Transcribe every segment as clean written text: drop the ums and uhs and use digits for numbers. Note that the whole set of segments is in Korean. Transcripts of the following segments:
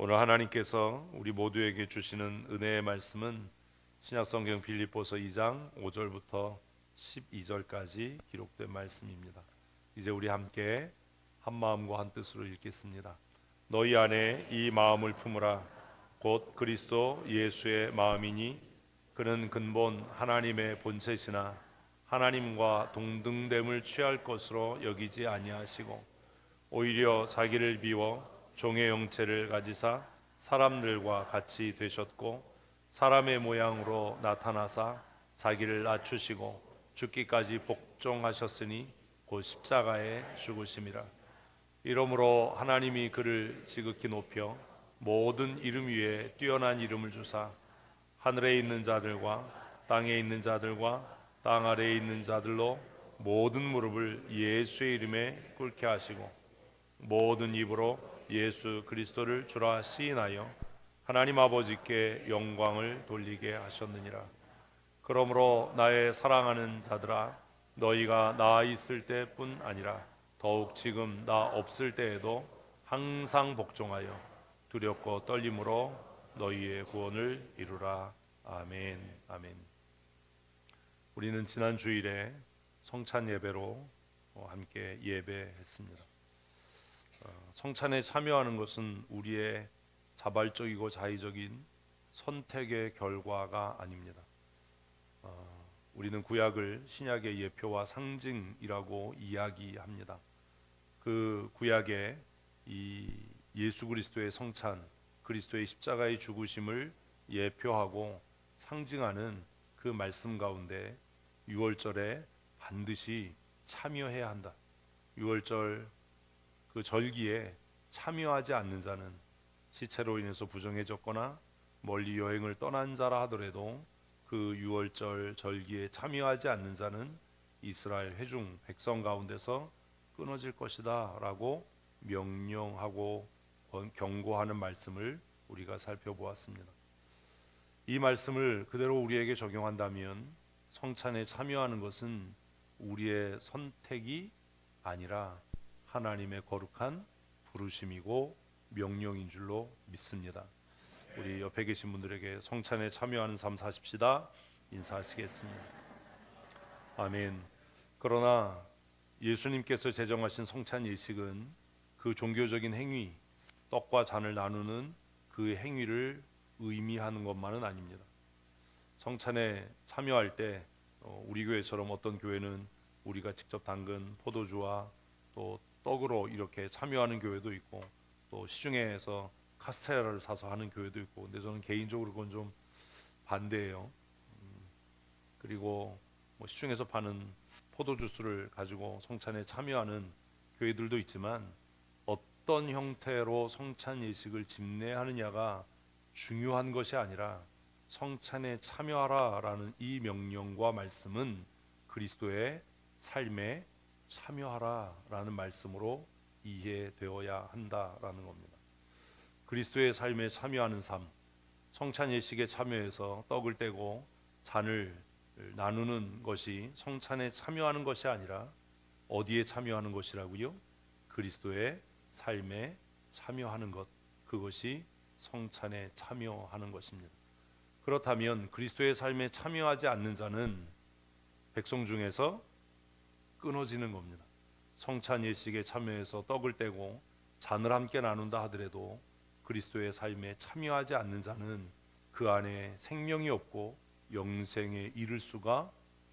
오늘 하나님께서 우리 모두에게 주시는 은혜의 말씀은 신약성경 빌립보서 2장 5절부터 12절까지 기록된 말씀입니다. 이제 우리 함께 한 마음과 한 뜻으로 읽겠습니다. 너희 안에 이 마음을 품으라. 곧 그리스도 예수의 마음이니 그는 근본 하나님의 본체시나 하나님과 동등됨을 취할 것으로 여기지 아니하시고 오히려 자기를 비워 종의 형체를 가지사 사람들과 같이 되셨고 사람의 모양으로 나타나사 자기를 낮추시고 죽기까지 복종하셨으니 곧 십자가에 죽으심이라. 이러므로 하나님이 그를 지극히 높여 모든 이름 위에 뛰어난 이름을 주사 하늘에 있는 자들과 땅에 있는 자들과 땅 아래에 있는 자들로 모든 무릎을 예수의 이름에 꿇게 하시고 모든 입으로 예수 그리스도를 주라 시인하여 하나님 아버지께 영광을 돌리게 하셨느니라. 그러므로 나의 사랑하는 자들아, 너희가 나 있을 때뿐 아니라 더욱 지금 나 없을 때에도 항상 복종하여 두렵고 떨림으로 너희의 구원을 이루라. 아멘. 아멘. 우리는 지난 주일에 성찬 예배로 함께 예배했습니다. 성찬에 참여하는 것은 우리의 자발적이고 자의적인 선택의 결과가 아닙니다. 우리는 구약을 신약의 예표와 상징이라고 이야기합니다. 그 구약에 이 예수 그리스도의 성찬, 그리스도의 십자가의 죽으심을 예표하고 상징하는 그 말씀 가운데 유월절에 반드시 참여해야 한다. 유월절 그 절기에 참여하지 않는 자는 시체로 인해서 부정해졌거나 멀리 여행을 떠난 자라 하더라도 그 유월절 절기에 참여하지 않는 자는 이스라엘 회중 백성 가운데서 끊어질 것이다 라고 명령하고 경고하는 말씀을 우리가 살펴보았습니다. 이 말씀을 그대로 우리에게 적용한다면 성찬에 참여하는 것은 우리의 선택이 아니라 하나님의 거룩한 부르심이고 명령인 줄로 믿습니다. 우리 옆에 계신 분들에게 성찬에 참여하는 삶 사십시다. 인사하시겠습니다. 아멘. 그러나 예수님께서 제정하신 성찬 예식은 그 종교적인 행위, 떡과 잔을 나누는 그 행위를 의미하는 것만은 아닙니다. 성찬에 참여할 때 우리 교회처럼 어떤 교회는 우리가 직접 담근 포도주와 또 떡으로 이렇게 참여하는 교회도 있고 또 시중에서 카스테라를 사서 하는 교회도 있고, 근데 저는 개인적으로 그건 좀 반대예요. 그리고 시중에서 파는 포도 주스를 가지고 성찬에 참여하는 교회들도 있지만 어떤 형태로 성찬 예식을 집례하느냐가 중요한 것이 아니라 성찬에 참여하라라는 이 명령과 말씀은 그리스도의 삶에 참여하라라는 말씀으로 이해되어야 한다라는 겁니다. 그리스도의 삶에 참여하는 삶, 성찬 예식에 참여해서 떡을 떼고 잔을 나누는 것이 성찬에 참여하는 것이 아니라 어디에 참여하는 것이라고요? 그리스도의 삶에 참여하는 것, 그것이 성찬에 참여하는 것입니다. 그렇다면 그리스도의 삶에 참여하지 않는 자는 백성 중에서 끊어지는 겁니다. 성찬 예식에 참여해서 떡을 떼고 잔을 함께 나눈다 하더라도 그리스도의 삶에 참여하지 않는 자는 그 안에 생명이 없고 영생에 이를 수가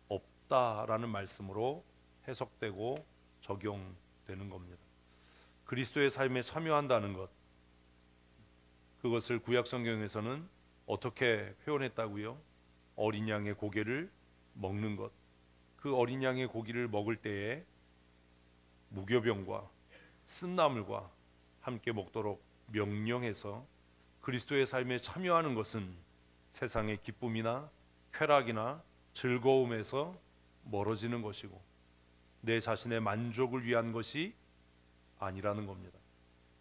없다라는 말씀으로 해석되고 적용되는 겁니다. 그리스도의 삶에 참여한다는 것, 그것을 구약 성경에서는 어떻게 표현했다고요? 어린 양의 고개를 먹는 것. 그 어린 양의 고기를 먹을 때에 무교병과 쓴나물과 함께 먹도록 명령해서 그리스도의 삶에 참여하는 것은 세상의 기쁨이나 쾌락이나 즐거움에서 멀어지는 것이고 내 자신의 만족을 위한 것이 아니라는 겁니다.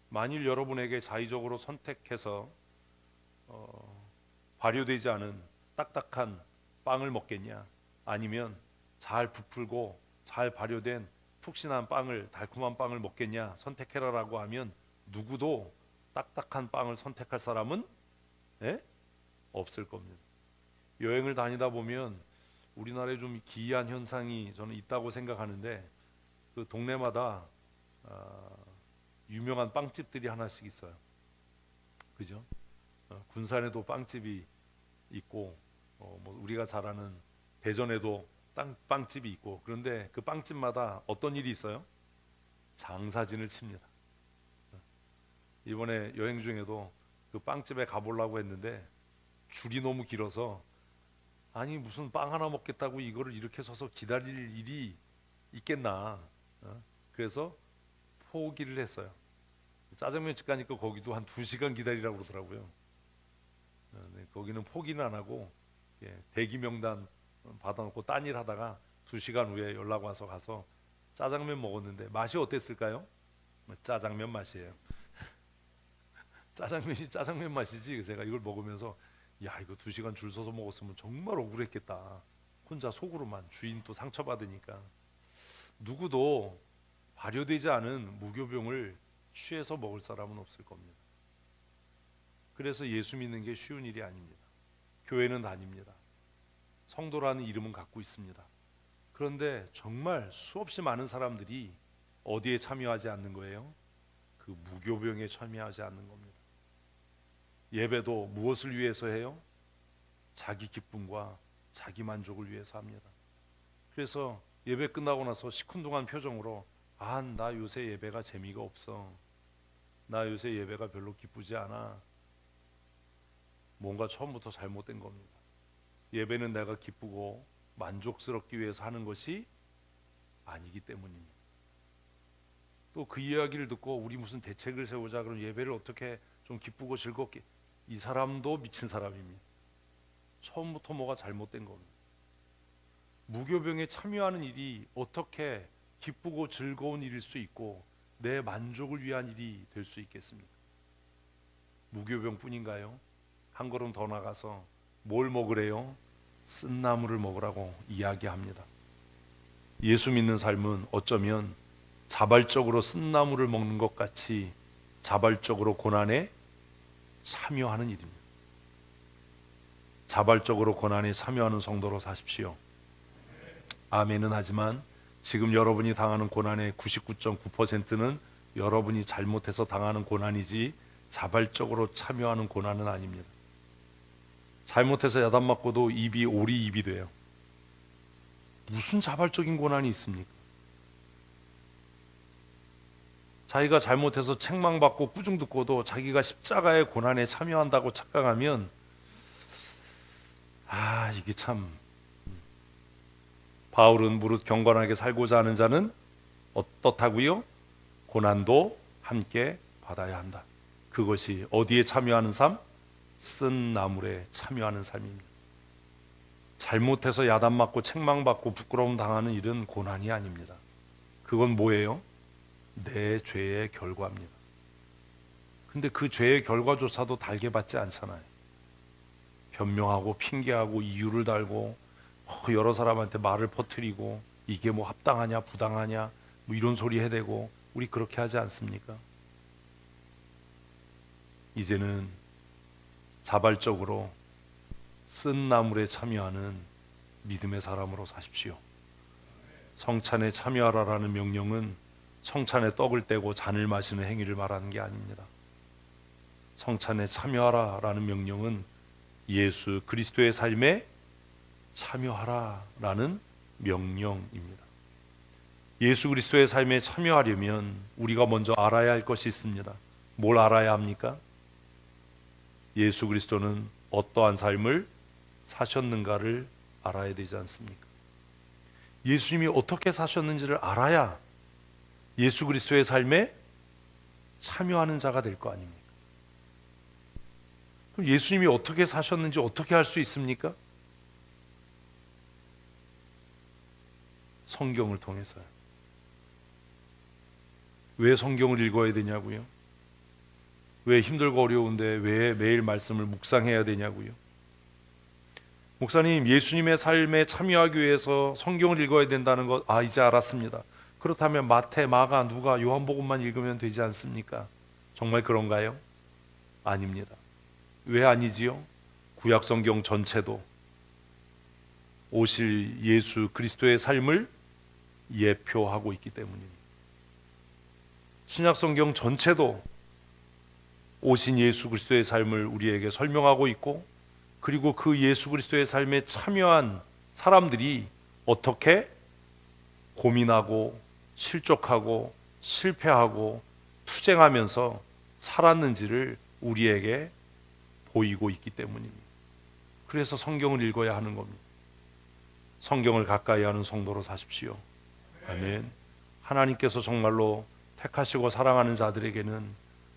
만일 여러분에게 자의적으로 선택해서 발효되지 않은 딱딱한 빵을 먹겠냐, 아니면 잘 부풀고 잘 발효된 푹신한 빵을, 달콤한 빵을 먹겠냐 선택해라라고 하면 누구도 딱딱한 빵을 선택할 사람은 예? 없을 겁니다. 여행을 다니다 보면 우리나라에 좀 기이한 현상이 저는 있다고 생각하는데, 그 동네마다 아, 유명한 빵집들이 하나씩 있어요. 그죠? 군산에도 빵집이 있고, 뭐 우리가 잘 아는 대전에도 빵집이 있고, 그런데 그 빵집마다 어떤 일이 있어요? 장사진을 칩니다. 이번에 여행 중에도 그 빵집에 가보려고 했는데 줄이 너무 길어서, 아니 무슨 빵 하나 먹겠다고 이거를 이렇게 서서 기다릴 일이 있겠나. 그래서 포기를 했어요. 짜장면집 가니까 거기도 한 2시간 기다리라고 그러더라고요. 네, 거기는 포기는 안 하고 대기 명단 받아놓고 딴 일 하다가 2시간 후에 연락 와서 가서 짜장면 먹었는데 맛이 어땠을까요? 짜장면 맛이에요. 짜장면이 짜장면 맛이지. 그래서 제가 이걸 먹으면서 야, 이거 2시간 줄 서서 먹었으면 정말 억울했겠다. 혼자 속으로만, 주인 또 상처받으니까. 누구도 발효되지 않은 무교병을 취해서 먹을 사람은 없을 겁니다. 그래서 예수 믿는 게 쉬운 일이 아닙니다. 교회는 다닙니다. 성도라는 이름은 갖고 있습니다. 그런데 정말 수없이 많은 사람들이 어디에 참여하지 않는 거예요? 그 무교병에 참여하지 않는 겁니다. 예배도 무엇을 위해서 해요? 자기 기쁨과 자기 만족을 위해서 합니다. 그래서 예배 끝나고 나서 시큰둥한 표정으로 나 요새 예배가 재미가 없어. 나 요새 예배가 별로 기쁘지 않아. 뭔가 처음부터 잘못된 겁니다. 예배는 내가 기쁘고 만족스럽기 위해서 하는 것이 아니기 때문입니다. 또 그 이야기를 듣고 우리 무슨 대책을 세우자, 그럼 예배를 어떻게 좀 기쁘고 즐겁게, 이 사람도 미친 사람입니다. 처음부터 뭐가 잘못된 겁니다. 무교병에 참여하는 일이 어떻게 기쁘고 즐거운 일일 수 있고 내 만족을 위한 일이 될 수 있겠습니까? 무교병뿐인가요? 한 걸음 더 나가서 뭘 먹으래요? 쓴나물을 먹으라고 이야기합니다. 예수 믿는 삶은 어쩌면 자발적으로 쓴나물을 먹는 것 같이 자발적으로 고난에 참여하는 일입니다. 자발적으로 고난에 참여하는 성도로 사십시오. 아멘은 하지만 지금 여러분이 당하는 고난의 99.9%는 여러분이 잘못해서 당하는 고난이지 자발적으로 참여하는 고난은 아닙니다. 잘못해서 야단 맞고도 입이 오리입이 돼요. 무슨 자발적인 고난이 있습니까? 자기가 잘못해서 책망받고 꾸중 듣고도 자기가 십자가의 고난에 참여한다고 착각하면 이게 참, 바울은 무릇 경건하게 살고자 하는 자는 어떻다고요? 고난도 함께 받아야 한다. 그것이 어디에 참여하는 삶? 쓴 나물에 참여하는 삶입니다. 잘못해서 야단 맞고 책망받고 부끄러움 당하는 일은 고난이 아닙니다. 그건 뭐예요? 내 죄의 결과입니다. 근데 그 죄의 결과조차도 달게 받지 않잖아요. 변명하고 핑계하고 이유를 달고 여러 사람한테 말을 퍼뜨리고 이게 뭐 합당하냐 부당하냐 뭐 이런 소리 해대고, 우리 그렇게 하지 않습니까? 이제는 자발적으로 쓴 나물에 참여하는 믿음의 사람으로 사십시오. 성찬에 참여하라라는 명령은 성찬에 떡을 떼고 잔을 마시는 행위를 말하는 게 아닙니다. 성찬에 참여하라라는 명령은 예수 그리스도의 삶에 참여하라라는 명령입니다. 예수 그리스도의 삶에 참여하려면 우리가 먼저 알아야 할 것이 있습니다. 뭘 알아야 합니까? 예수 그리스도는 어떠한 삶을 사셨는가를 알아야 되지 않습니까? 예수님이 어떻게 사셨는지를 알아야 예수 그리스도의 삶에 참여하는 자가 될 거 아닙니까? 그럼 예수님이 어떻게 사셨는지 어떻게 할 수 있습니까? 성경을 통해서요. 왜 성경을 읽어야 되냐고요? 왜 힘들고 어려운데 왜 매일 말씀을 묵상해야 되냐고요? 목사님, 예수님의 삶에 참여하기 위해서 성경을 읽어야 된다는 것, 이제 알았습니다. 그렇다면 마태, 마가, 누가, 요한복음만 읽으면 되지 않습니까? 정말 그런가요? 아닙니다. 왜 아니지요? 구약 성경 전체도 오실 예수 그리스도의 삶을 예표하고 있기 때문입니다. 신약 성경 전체도 오신 예수 그리스도의 삶을 우리에게 설명하고 있고, 그리고 그 예수 그리스도의 삶에 참여한 사람들이 어떻게 고민하고 실족하고 실패하고 투쟁하면서 살았는지를 우리에게 보이고 있기 때문입니다. 그래서 성경을 읽어야 하는 겁니다. 성경을 가까이 하는 성도로 사십시오. 아멘. 하나님께서 정말로 택하시고 사랑하는 자들에게는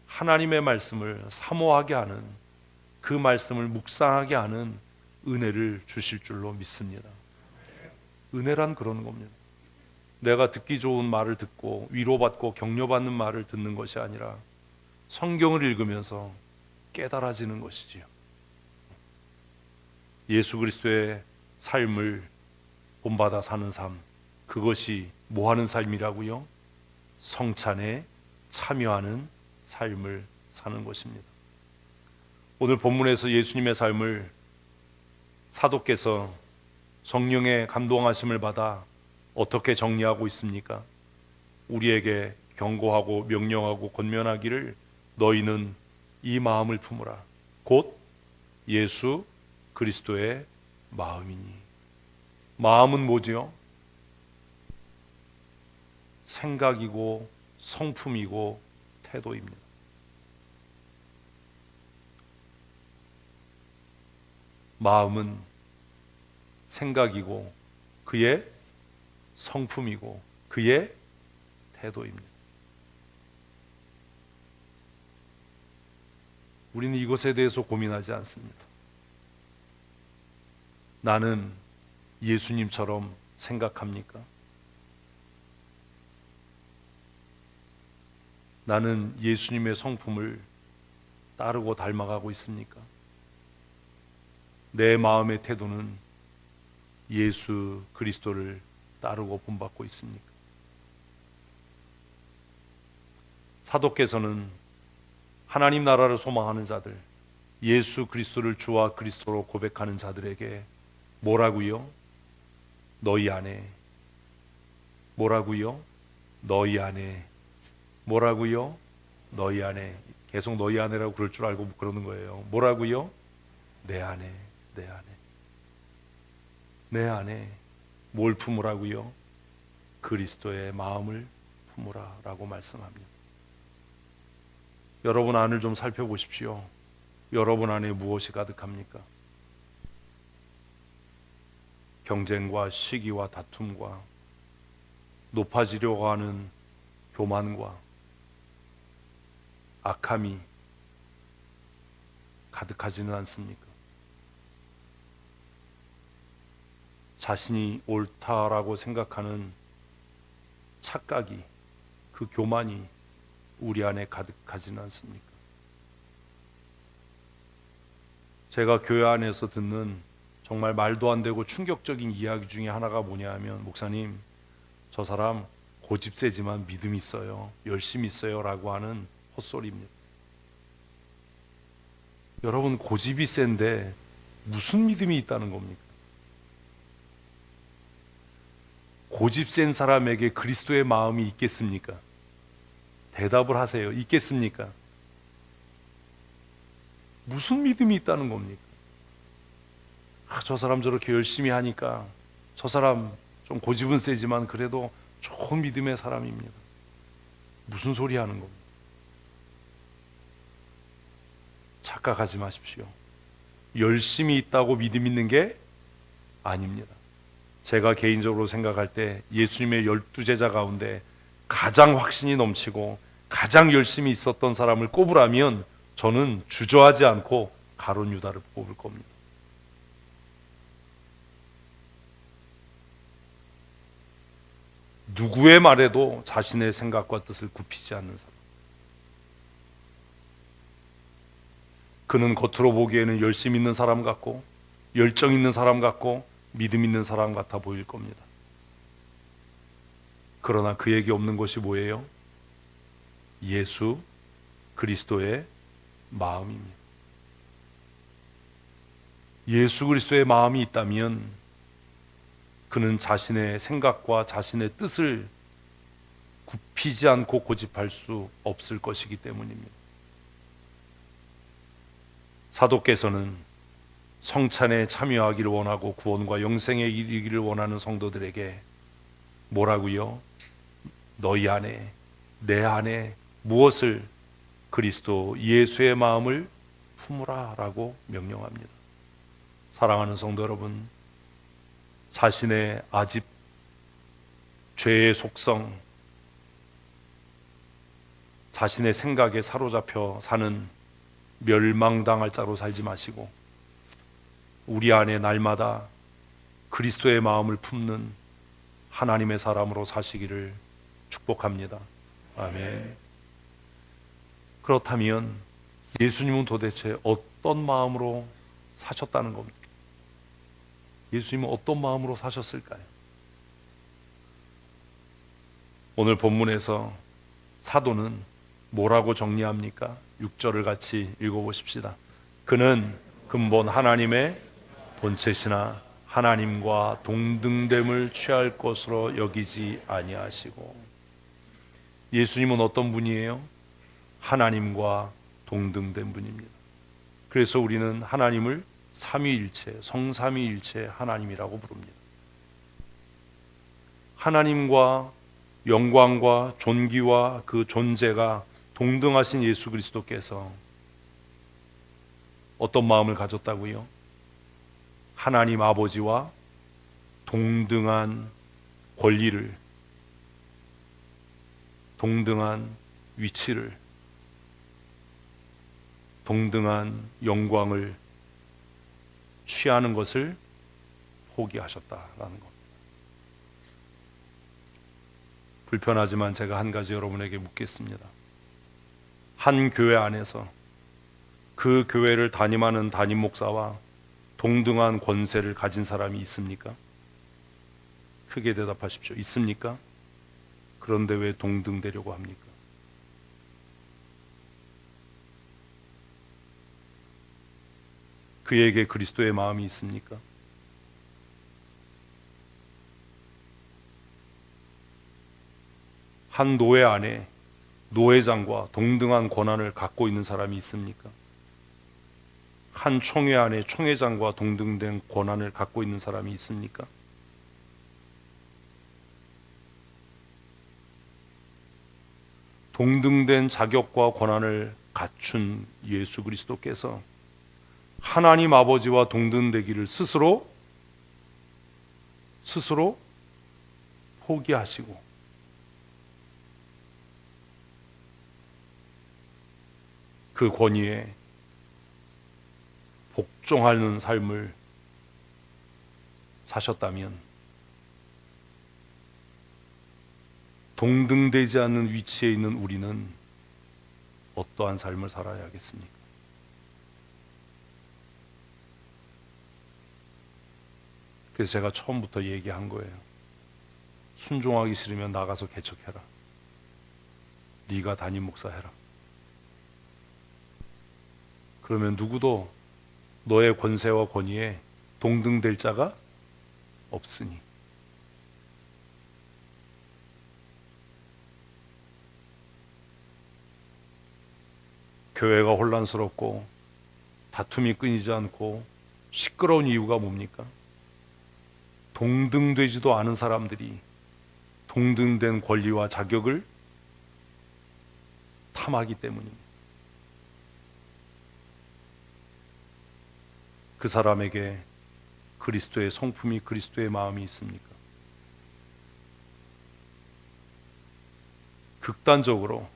하나님의 말씀을 사모하게 하는, 그 말씀을 묵상하게 하는 은혜를 주실 줄로 믿습니다. 은혜란 그런 겁니다. 내가 듣기 좋은 말을 듣고 위로받고 격려받는 말을 듣는 것이 아니라 성경을 읽으면서 깨달아지는 것이지요. 예수 그리스도의 삶을 본받아 사는 삶, 그것이 뭐 하는 삶이라고요? 성찬에 참여하는 삶을 사는 것입니다. 오늘 본문에서 예수님의 삶을 사도께서 성령의 감동하심을 받아 어떻게 정리하고 있습니까? 우리에게 경고하고 명령하고 권면하기를, 너희는 이 마음을 품으라. 곧 예수 그리스도의 마음이니. 마음은 뭐지요? 생각이고 성품이고 태도입니다. 마음은 생각이고 그의 성품이고 그의 태도입니다. 우리는 이것에 대해서 고민하지 않습니다. 나는 예수님처럼 생각합니까? 나는 예수님의 성품을 따르고 닮아가고 있습니까? 내 마음의 태도는 예수 그리스도를 따르고 본받고 있습니까? 사도께서는 하나님 나라를 소망하는 자들, 예수 그리스도를 주와 그리스도로 고백하는 자들에게 뭐라고요? 너희 안에. 뭐라고요? 너희 안에. 뭐라고요? 너희 안에. 계속 너희 안에라고 그럴 줄 알고 그러는 거예요. 뭐라고요? 내 안에. 내 안에. 내 안에 뭘 품으라고요? 그리스도의 마음을 품으라 라고 말씀합니다. 여러분 안을 좀 살펴보십시오. 여러분 안에 무엇이 가득합니까? 경쟁과 시기와 다툼과 높아지려고 하는 교만과 악함이 가득하지는 않습니까? 자신이 옳다라고 생각하는 착각이, 그 교만이 우리 안에 가득하지는 않습니까? 제가 교회 안에서 듣는 정말 말도 안 되고 충격적인 이야기 중에 하나가 뭐냐 하면, 목사님, 저 사람 고집 세지만 믿음 있어요, 열심히 있어요 라고 하는 헛소리입니다. 여러분, 고집이 센데 무슨 믿음이 있다는 겁니까? 고집 센 사람에게 그리스도의 마음이 있겠습니까? 대답을 하세요. 있겠습니까? 무슨 믿음이 있다는 겁니까? 저 사람 저렇게 열심히 하니까, 저 사람 좀 고집은 세지만 그래도 좋은 믿음의 사람입니다. 무슨 소리 하는 겁니까? 착각하지 마십시오. 열심히 있다고 믿음 있는 게 아닙니다. 제가 개인적으로 생각할 때 예수님의 12제자 가운데 가장 확신이 넘치고 가장 열심히 있었던 사람을 꼽으라면 저는 주저하지 않고 가룟 유다를 꼽을 겁니다. 누구의 말에도 자신의 생각과 뜻을 굽히지 않는 사람. 그는 겉으로 보기에는 열심 있는 사람 같고 열정 있는 사람 같고 믿음 있는 사람 같아 보일 겁니다. 그러나 그에게 없는 것이 뭐예요? 예수 그리스도의 마음입니다. 예수 그리스도의 마음이 있다면 그는 자신의 생각과 자신의 뜻을 굽히지 않고 고집할 수 없을 것이기 때문입니다. 사도께서는 성찬에 참여하기를 원하고 구원과 영생에 이르기를 원하는 성도들에게 뭐라고요? 너희 안에, 내 안에 무엇을? 그리스도 예수의 마음을 품으라 라고 명령합니다. 사랑하는 성도 여러분, 자신의 아집, 죄의 속성, 자신의 생각에 사로잡혀 사는 멸망당할 자로 살지 마시고 우리 안에 날마다 그리스도의 마음을 품는 하나님의 사람으로 사시기를 축복합니다. 아멘. 그렇다면 예수님은 도대체 어떤 마음으로 사셨다는 겁니까? 예수님은 어떤 마음으로 사셨을까요? 오늘 본문에서 사도는 뭐라고 정리합니까? 6절을 같이 읽어보십시다. 그는 근본 하나님의 본체시나 하나님과 동등됨을 취할 것으로 여기지 아니하시고. 예수님은 어떤 분이에요? 하나님과 동등된 분입니다. 그래서 우리는 하나님을 삼위일체, 성삼위일체 하나님이라고 부릅니다. 하나님과 영광과 존귀와 그 존재가 동등하신 예수 그리스도께서 어떤 마음을 가졌다고요? 하나님 아버지와 동등한 권리를, 동등한 위치를, 동등한 영광을 취하는 것을 포기하셨다라는 겁니다. 불편하지만 제가 한 가지 여러분에게 묻겠습니다. 한 교회 안에서 그 교회를 담임하는 담임 목사와 동등한 권세를 가진 사람이 있습니까? 크게 대답하십시오. 있습니까? 그런데 왜 동등되려고 합니까? 그에게 그리스도의 마음이 있습니까? 한 노회 안에 노회장과 동등한 권한을 갖고 있는 사람이 있습니까? 한 총회 안에 총회장과 동등된 권한을 갖고 있는 사람이 있습니까? 동등된 자격과 권한을 갖춘 예수 그리스도께서 하나님 아버지와 동등되기를 스스로 포기하시고 그 권위에 복종하는 삶을 사셨다면 동등되지 않는 위치에 있는 우리는 어떠한 삶을 살아야 하겠습니까? 그래서 제가 처음부터 얘기한 거예요. 순종하기 싫으면 나가서 개척해라. 네가 담임 목사 해라. 그러면 누구도 너의 권세와 권위에 동등될 자가 없으니. 교회가 혼란스럽고 다툼이 끊이지 않고 시끄러운 이유가 뭡니까? 동등되지도 않은 사람들이 동등된 권리와 자격을 탐하기 때문입니다. 그 사람에게 그리스도의 성품이, 그리스도의 마음이 있습니까? 극단적으로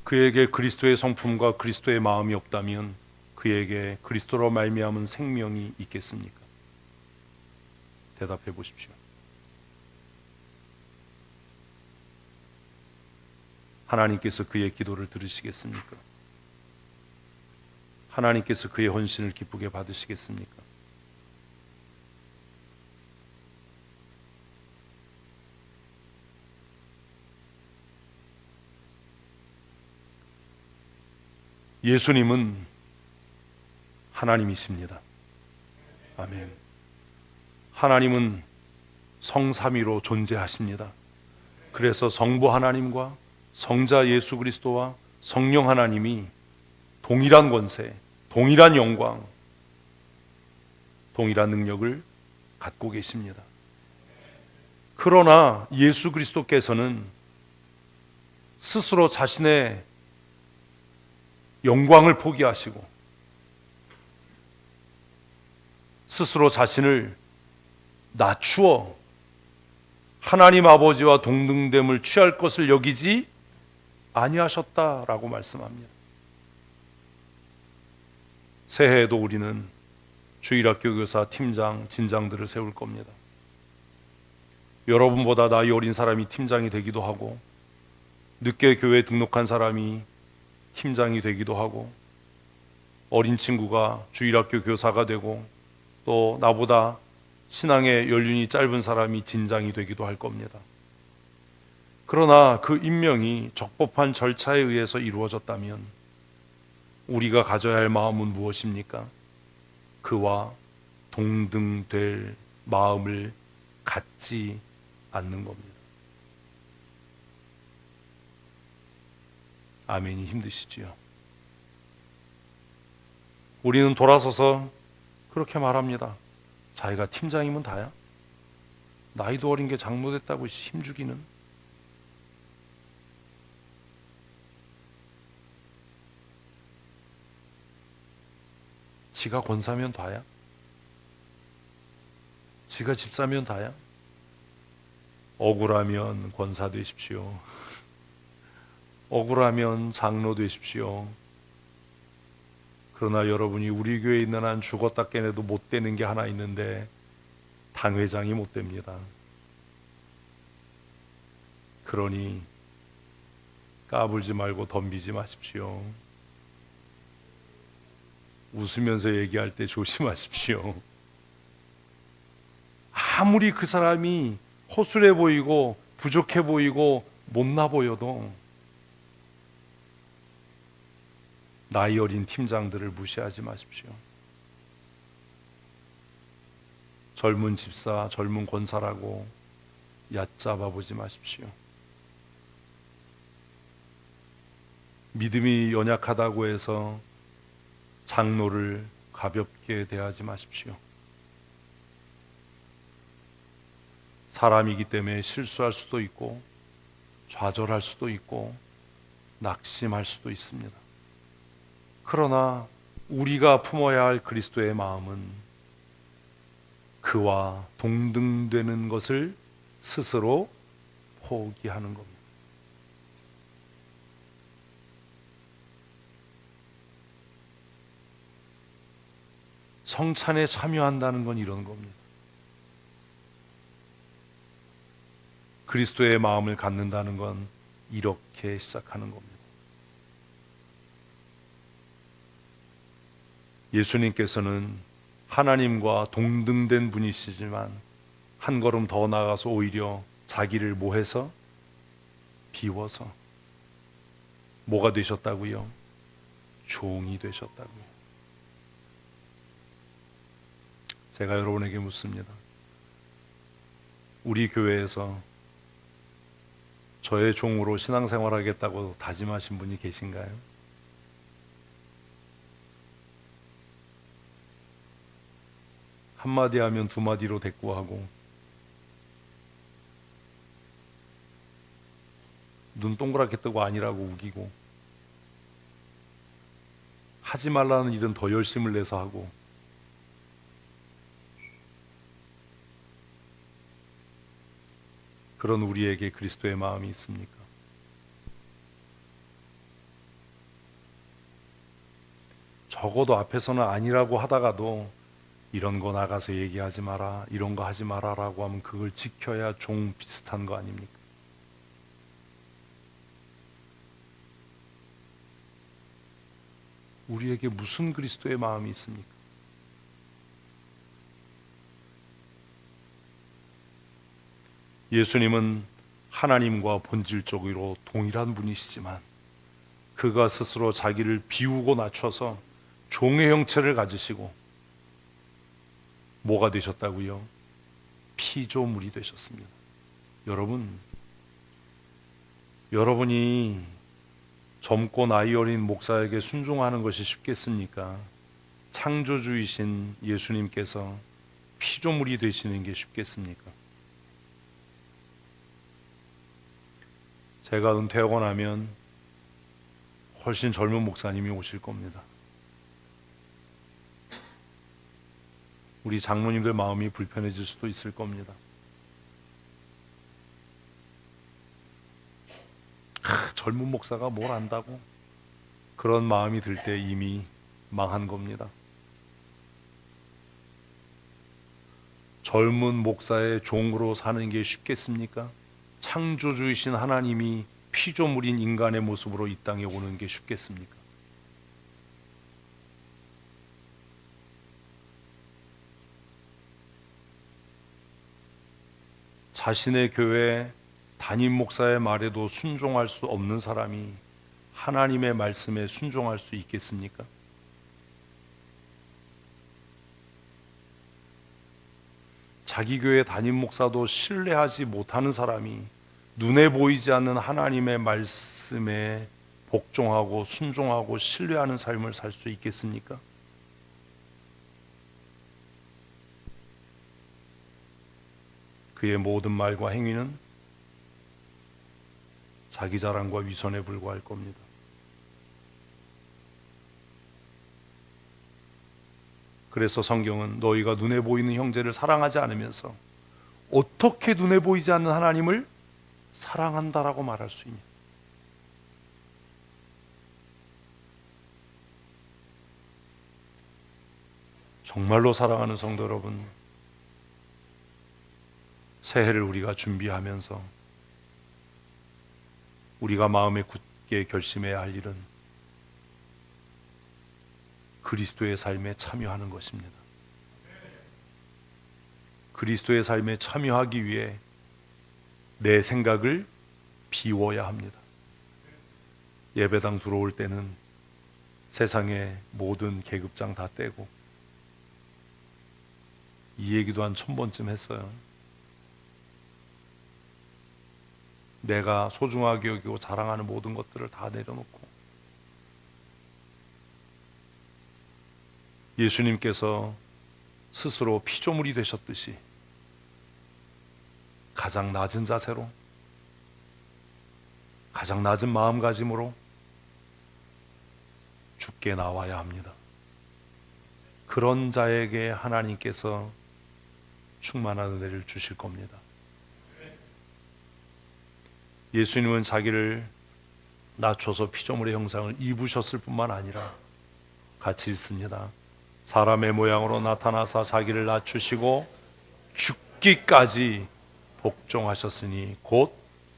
그에게 그리스도의 성품과 그리스도의 마음이 없다면 그에게 그리스도로 말미암은 생명이 있겠습니까? 대답해 보십시오. 하나님께서 그의 기도를 들으시겠습니까? 하나님께서 그의 헌신을 기쁘게 받으시겠습니까? 예수님은 하나님이십니다. 아멘. 하나님은 성삼위로 존재하십니다. 그래서 성부 하나님과 성자 예수 그리스도와 성령 하나님이 동일한 권세, 동일한 영광, 동일한 능력을 갖고 계십니다. 그러나 예수 그리스도께서는 스스로 자신의 영광을 포기하시고 스스로 자신을 낮추어 하나님 아버지와 동등됨을 취할 것을 여기지 아니하셨다라고 말씀합니다. 새해에도 우리는 주일학교 교사 팀장, 진장들을 세울 겁니다. 여러분보다 나이 어린 사람이 팀장이 되기도 하고 늦게 교회에 등록한 사람이 팀장이 되기도 하고 어린 친구가 주일학교 교사가 되고 또 나보다 신앙의 연륜이 짧은 사람이 진장이 되기도 할 겁니다. 그러나 그 임명이 적법한 절차에 의해서 이루어졌다면 우리가 가져야 할 마음은 무엇입니까? 그와 동등될 마음을 갖지 않는 겁니다. 아멘이 힘드시지요? 우리는 돌아서서 그렇게 말합니다. 자기가 팀장이면 다야? 나이도 어린 게 장로됐다고 힘주기는? 지가 권사면 다야? 지가 집사면 다야? 억울하면 권사 되십시오. 억울하면 장로 되십시오. 그러나 여러분이 우리 교회에 있는 한 죽었다 깨내도 못 되는 게 하나 있는데 당회장이 못 됩니다. 그러니 까불지 말고 덤비지 마십시오. 웃으면서 얘기할 때 조심하십시오. 아무리 그 사람이 허술해 보이고 부족해 보이고 못나 보여도 나이 어린 팀장들을 무시하지 마십시오. 젊은 집사, 젊은 권사라고 얕잡아 보지 마십시오. 믿음이 연약하다고 해서 장로를 가볍게 대하지 마십시오. 사람이기 때문에 실수할 수도 있고 좌절할 수도 있고 낙심할 수도 있습니다. 그러나 우리가 품어야 할 그리스도의 마음은 그와 동등되는 것을 스스로 포기하는 겁니다. 성찬에 참여한다는 건 이런 겁니다. 그리스도의 마음을 갖는다는 건 이렇게 시작하는 겁니다. 예수님께서는 하나님과 동등된 분이시지만 한 걸음 더 나아가서 오히려 자기를 뭐해서? 비워서 뭐가 되셨다고요? 종이 되셨다고요. 제가 여러분에게 묻습니다. 우리 교회에서 저의 종으로 신앙생활 하겠다고 다짐하신 분이 계신가요? 한마디 하면 두 마디로 대꾸하고 눈 동그랗게 뜨고 아니라고 우기고 하지 말라는 일은 더 열심을 내서 하고 그런 우리에게 그리스도의 마음이 있습니까? 적어도 앞에서는 아니라고 하다가도 이런 거 나가서 얘기하지 마라, 이런 거 하지 마라라고 하면 그걸 지켜야 종 비슷한 거 아닙니까? 우리에게 무슨 그리스도의 마음이 있습니까? 예수님은 하나님과 본질적으로 동일한 분이시지만 그가 스스로 자기를 비우고 낮춰서 종의 형체를 가지시고 뭐가 되셨다고요? 피조물이 되셨습니다. 여러분이 젊고 나이 어린 목사에게 순종하는 것이 쉽겠습니까? 창조주이신 예수님께서 피조물이 되시는 게 쉽겠습니까? 제가 은퇴하고 나면 훨씬 젊은 목사님이 오실 겁니다. 우리 장로님들 마음이 불편해질 수도 있을 겁니다. 젊은 목사가 뭘 안다고? 그런 마음이 들 때 이미 망한 겁니다. 젊은 목사의 종으로 사는 게 쉽겠습니까? 창조주이신 하나님이 피조물인 인간의 모습으로 이 땅에 오는 게 쉽겠습니까? 자신의 교회 담임 목사의 말에도 순종할 수 없는 사람이 하나님의 말씀에 순종할 수 있겠습니까? 자기 교회 담임 목사도 신뢰하지 못하는 사람이 눈에 보이지 않는 하나님의 말씀에 복종하고 순종하고 신뢰하는 삶을 살 수 있겠습니까? 그의 모든 말과 행위는 자기 자랑과 위선에 불과할 겁니다. 그래서 성경은 너희가 눈에 보이는 형제를 사랑하지 않으면서 어떻게 눈에 보이지 않는 하나님을 사랑한다라고 말할 수 있냐? 정말로 사랑하는 성도 여러분, 새해를 우리가 준비하면서 우리가 마음에 굳게 결심해야 할 일은 그리스도의 삶에 참여하는 것입니다. 그리스도의 삶에 참여하기 위해 내 생각을 비워야 합니다. 예배당 들어올 때는 세상의 모든 계급장 다 떼고, 이 얘기도 한 1000번쯤 했어요. 내가 소중하게 여기고 자랑하는 모든 것들을 다 내려놓고 예수님께서 스스로 피조물이 되셨듯이 가장 낮은 자세로, 가장 낮은 마음가짐으로 죽게 나와야 합니다. 그런 자에게 하나님께서 충만한 은혜를 주실 겁니다. 예수님은 자기를 낮춰서 피조물의 형상을 입으셨을 뿐만 아니라 같이 읽습니다. 사람의 모양으로 나타나사 자기를 낮추시고 죽기까지 복종하셨으니 곧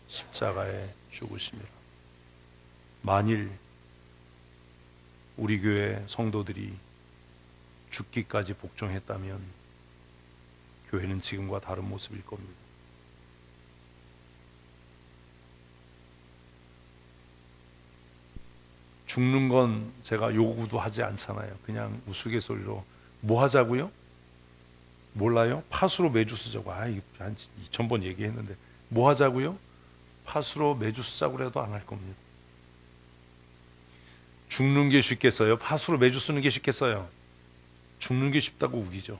십자가에 죽으심이라. 만일 우리 교회 성도들이 죽기까지 복종했다면 교회는 지금과 다른 모습일 겁니다. 죽는 건 제가 요구도 하지 않잖아요. 그냥 우스갯소리로 뭐 하자고요? 몰라요? 팥으로 매주 쓰자고. 한 2000번 얘기했는데 뭐 하자고요? 팥으로 매주 쓰자고 해도 안 할 겁니다. 죽는 게 쉽겠어요? 팥으로 매주 쓰는 게 쉽겠어요? 죽는 게 쉽다고 우기죠.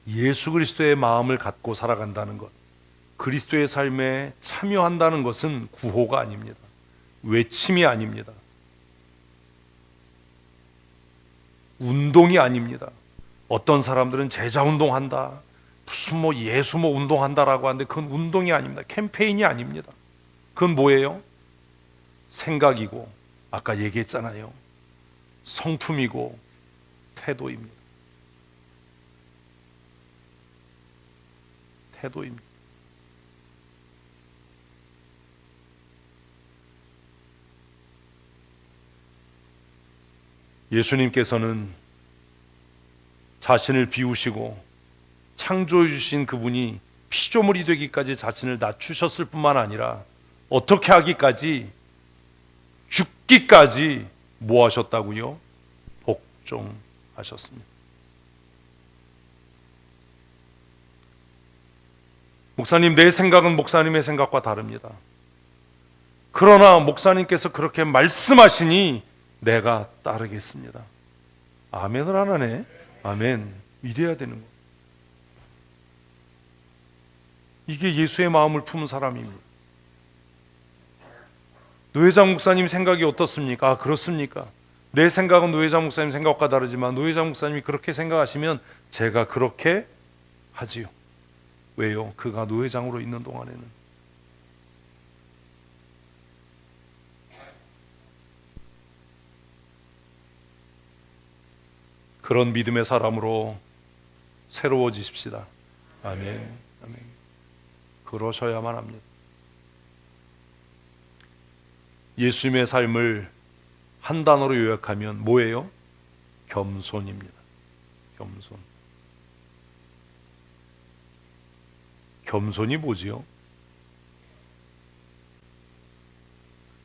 예수 그리스도의 마음을 갖고 살아간다는 것, 그리스도의 삶에 참여한다는 것은 구호가 아닙니다. 외침이 아닙니다. 운동이 아닙니다. 어떤 사람들은 제자 운동한다, 무슨 뭐 예수 뭐 운동한다라고 하는데 그건 운동이 아닙니다. 캠페인이 아닙니다. 그건 뭐예요? 생각이고, 아까 얘기했잖아요, 성품이고 태도입니다. 태도입니다. 예수님께서는 자신을 비우시고 창조해 주신 그분이 피조물이 되기까지 자신을 낮추셨을 뿐만 아니라 어떻게 하기까지, 죽기까지 뭐 하셨다고요? 복종하셨습니다. 목사님, 내 생각은 목사님의 생각과 다릅니다. 그러나 목사님께서 그렇게 말씀하시니 내가 따르겠습니다. 아멘을 안 하네. 아멘. 이래야 되는 거. 이게 예수의 마음을 품은 사람입니다. 노회장 목사님 생각이 어떻습니까? 아, 그렇습니까? 내 생각은 노회장 목사님 생각과 다르지만 노회장 목사님이 그렇게 생각하시면 제가 그렇게 하지요. 왜요? 그가 노회장으로 있는 동안에는. 그런 믿음의 사람으로 새로워지십시다. 아멘. 아멘. 그러셔야만 합니다. 예수님의 삶을 한 단어로 요약하면 뭐예요? 겸손입니다. 겸손. 겸손이 뭐지요?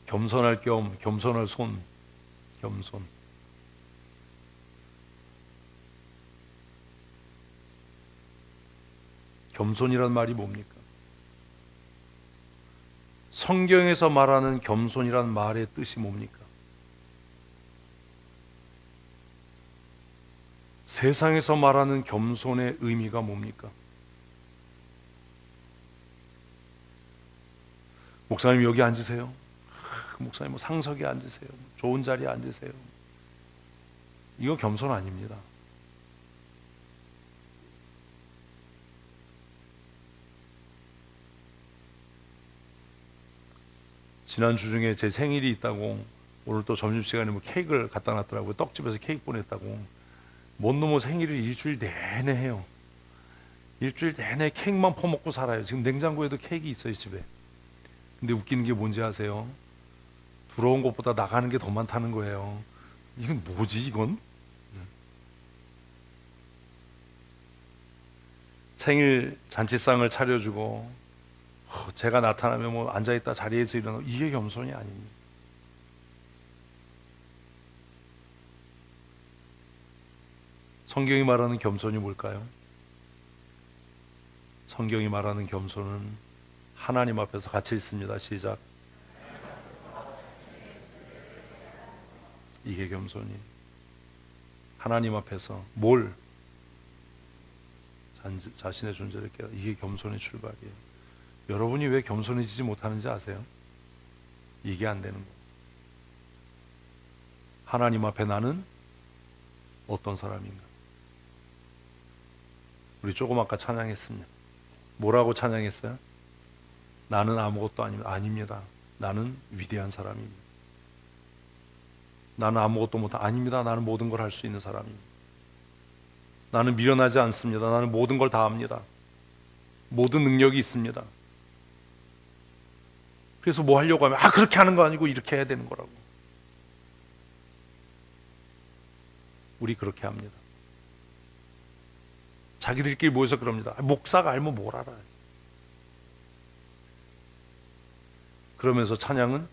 겸손할 겸 겸손할 손. 겸손. 겸손이란 말이 뭡니까? 성경에서 말하는 겸손이란 말의 뜻이 뭡니까? 세상에서 말하는 겸손의 의미가 뭡니까? 목사님 여기 앉으세요. 목사님 뭐 상석에 앉으세요. 좋은 자리에 앉으세요. 이거 겸손 아닙니다. 지난주 중에 제 생일이 있다고 오늘 또 점심시간에 뭐 케이크를 갖다 놨더라고요. 떡집에서 케이크 보냈다고. 뭔 놈의 생일을 일주일 내내 해요. 일주일 내내 케이크만 퍼먹고 살아요. 지금 냉장고에도 케이크 있어요, 집에. 근데 웃기는 게 뭔지 아세요? 들어온 것보다 나가는 게 더 많다는 거예요. 이건 뭐지 이건? 생일 잔치상을 차려주고 제가 나타나면 뭐 앉아있다 자리에서 일어나고, 이게 겸손이 아닙니다. 성경이 말하는 겸손이 뭘까요? 성경이 말하는 겸손은 하나님 앞에서 같이 읽습니다. 시작. 이게 겸손이. 하나님 앞에서 뭘? 자신의 존재를 깨닫. 이게 겸손의 출발이에요. 여러분이 왜 겸손해지지 못하는지 아세요? 이게 안 되는 거예요. 하나님 앞에 나는 어떤 사람인가? 우리 조금 아까 찬양했습니다. 뭐라고 찬양했어요? 나는 아무것도 아닙니다. 아닙니다. 나는 위대한 사람입니다. 나는 아무것도 못한, 아닙니다. 나는 모든 걸 할 수 있는 사람입니다. 나는 미련하지 않습니다. 나는 모든 걸 다 합니다. 모든 능력이 있습니다. 그래서 뭐 하려고 하면 그렇게 하는 거 아니고 이렇게 해야 되는 거라고. 우리 그렇게 합니다. 자기들끼리 모여서 그럽니다. 목사가 알면 뭘 알아요. 그러면서 찬양은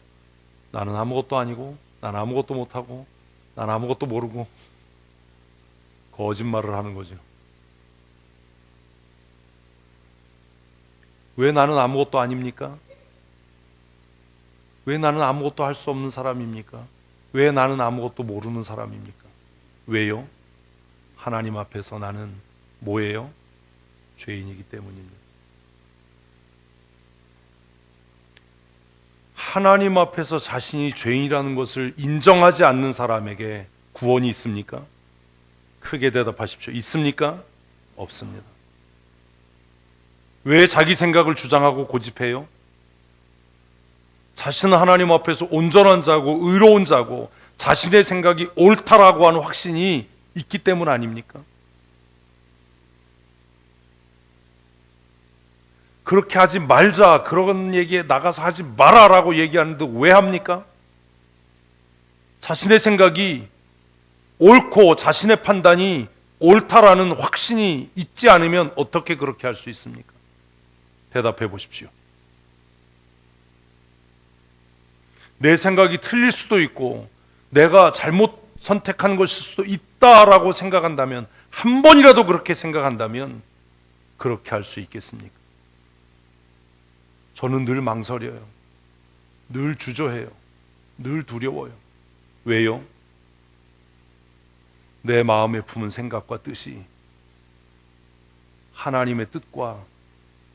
나는 아무것도 아니고, 난 아무것도 못하고, 난 아무것도 모르고, 거짓말을 하는 거죠. 왜 나는 아무것도 아닙니까? 왜 나는 아무것도 할 수 없는 사람입니까? 왜 나는 아무것도 모르는 사람입니까? 왜요? 하나님 앞에서 나는 뭐예요? 죄인이기 때문입니다. 하나님 앞에서 자신이 죄인이라는 것을 인정하지 않는 사람에게 구원이 있습니까? 크게 대답하십시오. 있습니까? 없습니다. 왜 자기 생각을 주장하고 고집해요? 자신은 하나님 앞에서 온전한 자고 의로운 자고 자신의 생각이 옳다라고 하는 확신이 있기 때문 아닙니까? 그렇게 하지 말자, 그런 얘기에 나가서 하지 마라라고 얘기하는데 왜 합니까? 자신의 생각이 옳고 자신의 판단이 옳다라는 확신이 있지 않으면 어떻게 그렇게 할 수 있습니까? 대답해 보십시오. 내 생각이 틀릴 수도 있고 내가 잘못 선택한 것일 수도 있다라고 생각한다면, 한 번이라도 그렇게 생각한다면 그렇게 할 수 있겠습니까? 저는 늘 망설여요. 늘 주저해요. 늘 두려워요. 왜요? 내 마음에 품은 생각과 뜻이 하나님의 뜻과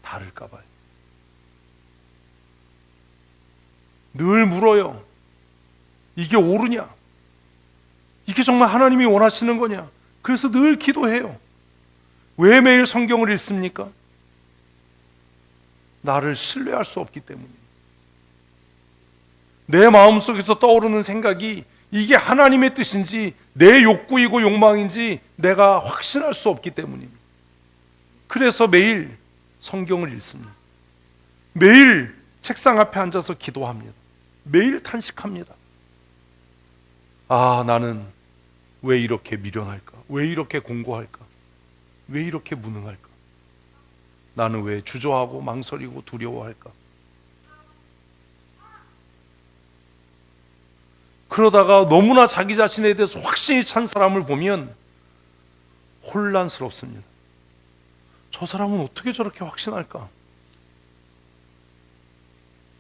다를까 봐요. 늘 물어요. 이게 옳으냐? 이게 정말 하나님이 원하시는 거냐? 그래서 늘 기도해요. 왜 매일 성경을 읽습니까? 나를 신뢰할 수 없기 때문입니다. 내 마음속에서 떠오르는 생각이 이게 하나님의 뜻인지 내 욕구이고 욕망인지 내가 확신할 수 없기 때문입니다. 그래서 매일 성경을 읽습니다. 매일 책상 앞에 앉아서 기도합니다. 매일 탄식합니다. 아, 나는 왜 이렇게 미련할까? 왜 이렇게 공고할까? 왜 이렇게 무능할까? 나는 왜 주저하고 망설이고 두려워할까? 그러다가 너무나 자기 자신에 대해서 확신이 찬 사람을 보면 혼란스럽습니다. 저 사람은 어떻게 저렇게 확신할까?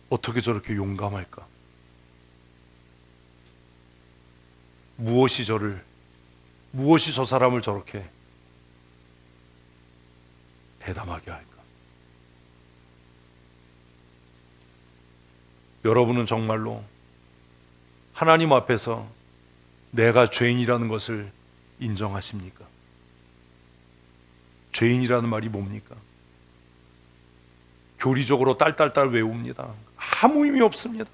어떻게 저렇게 용감할까? 무엇이 저 사람을 저렇게 대담하게 할까? 여러분은 정말로 하나님 앞에서 내가 죄인이라는 것을 인정하십니까? 죄인이라는 말이 뭡니까? 교리적으로 딸딸딸 외웁니다. 아무 의미 없습니다.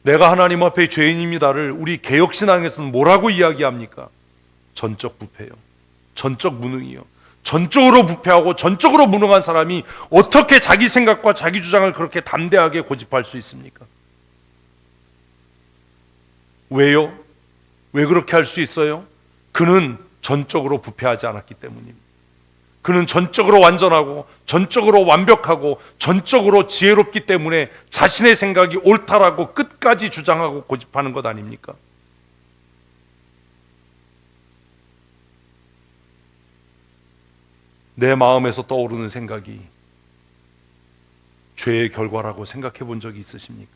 내가 하나님 앞에 죄인입니다를 우리 개혁신앙에서는 뭐라고 이야기합니까? 전적 부패요. 전적 무능이요. 전적으로 부패하고 전적으로 무능한 사람이 어떻게 자기 생각과 자기 주장을 그렇게 담대하게 고집할 수 있습니까? 왜요? 왜 그렇게 할 수 있어요? 그는 전적으로 부패하지 않았기 때문입니다. 그는 전적으로 완전하고 전적으로 완벽하고 전적으로 지혜롭기 때문에 자신의 생각이 옳다라고 끝까지 주장하고 고집하는 것 아닙니까? 내 마음에서 떠오르는 생각이 죄의 결과라고 생각해 본 적이 있으십니까?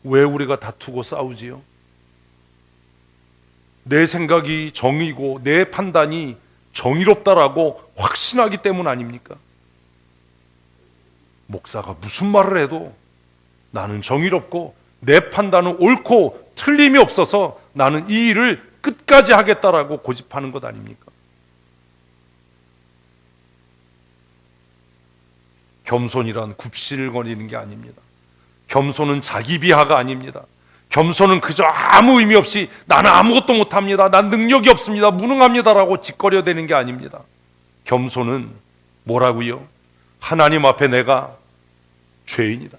왜 우리가 다투고 싸우지요? 내 생각이 정의고 내 판단이 정의롭다라고 확신하기 때문 아닙니까? 목사가 무슨 말을 해도 나는 정의롭고 내 판단은 옳고 틀림이 없어서 나는 이 일을 끝까지 하겠다라고 고집하는 것 아닙니까? 겸손이란 굽실거리는 게 아닙니다. 겸손은 자기 비하가 아닙니다. 겸손은 그저 아무 의미 없이 나는 아무것도 못합니다, 난 능력이 없습니다, 무능합니다라고 짓거려대는 게 아닙니다. 겸손은 뭐라고요? 하나님 앞에 내가 죄인이다,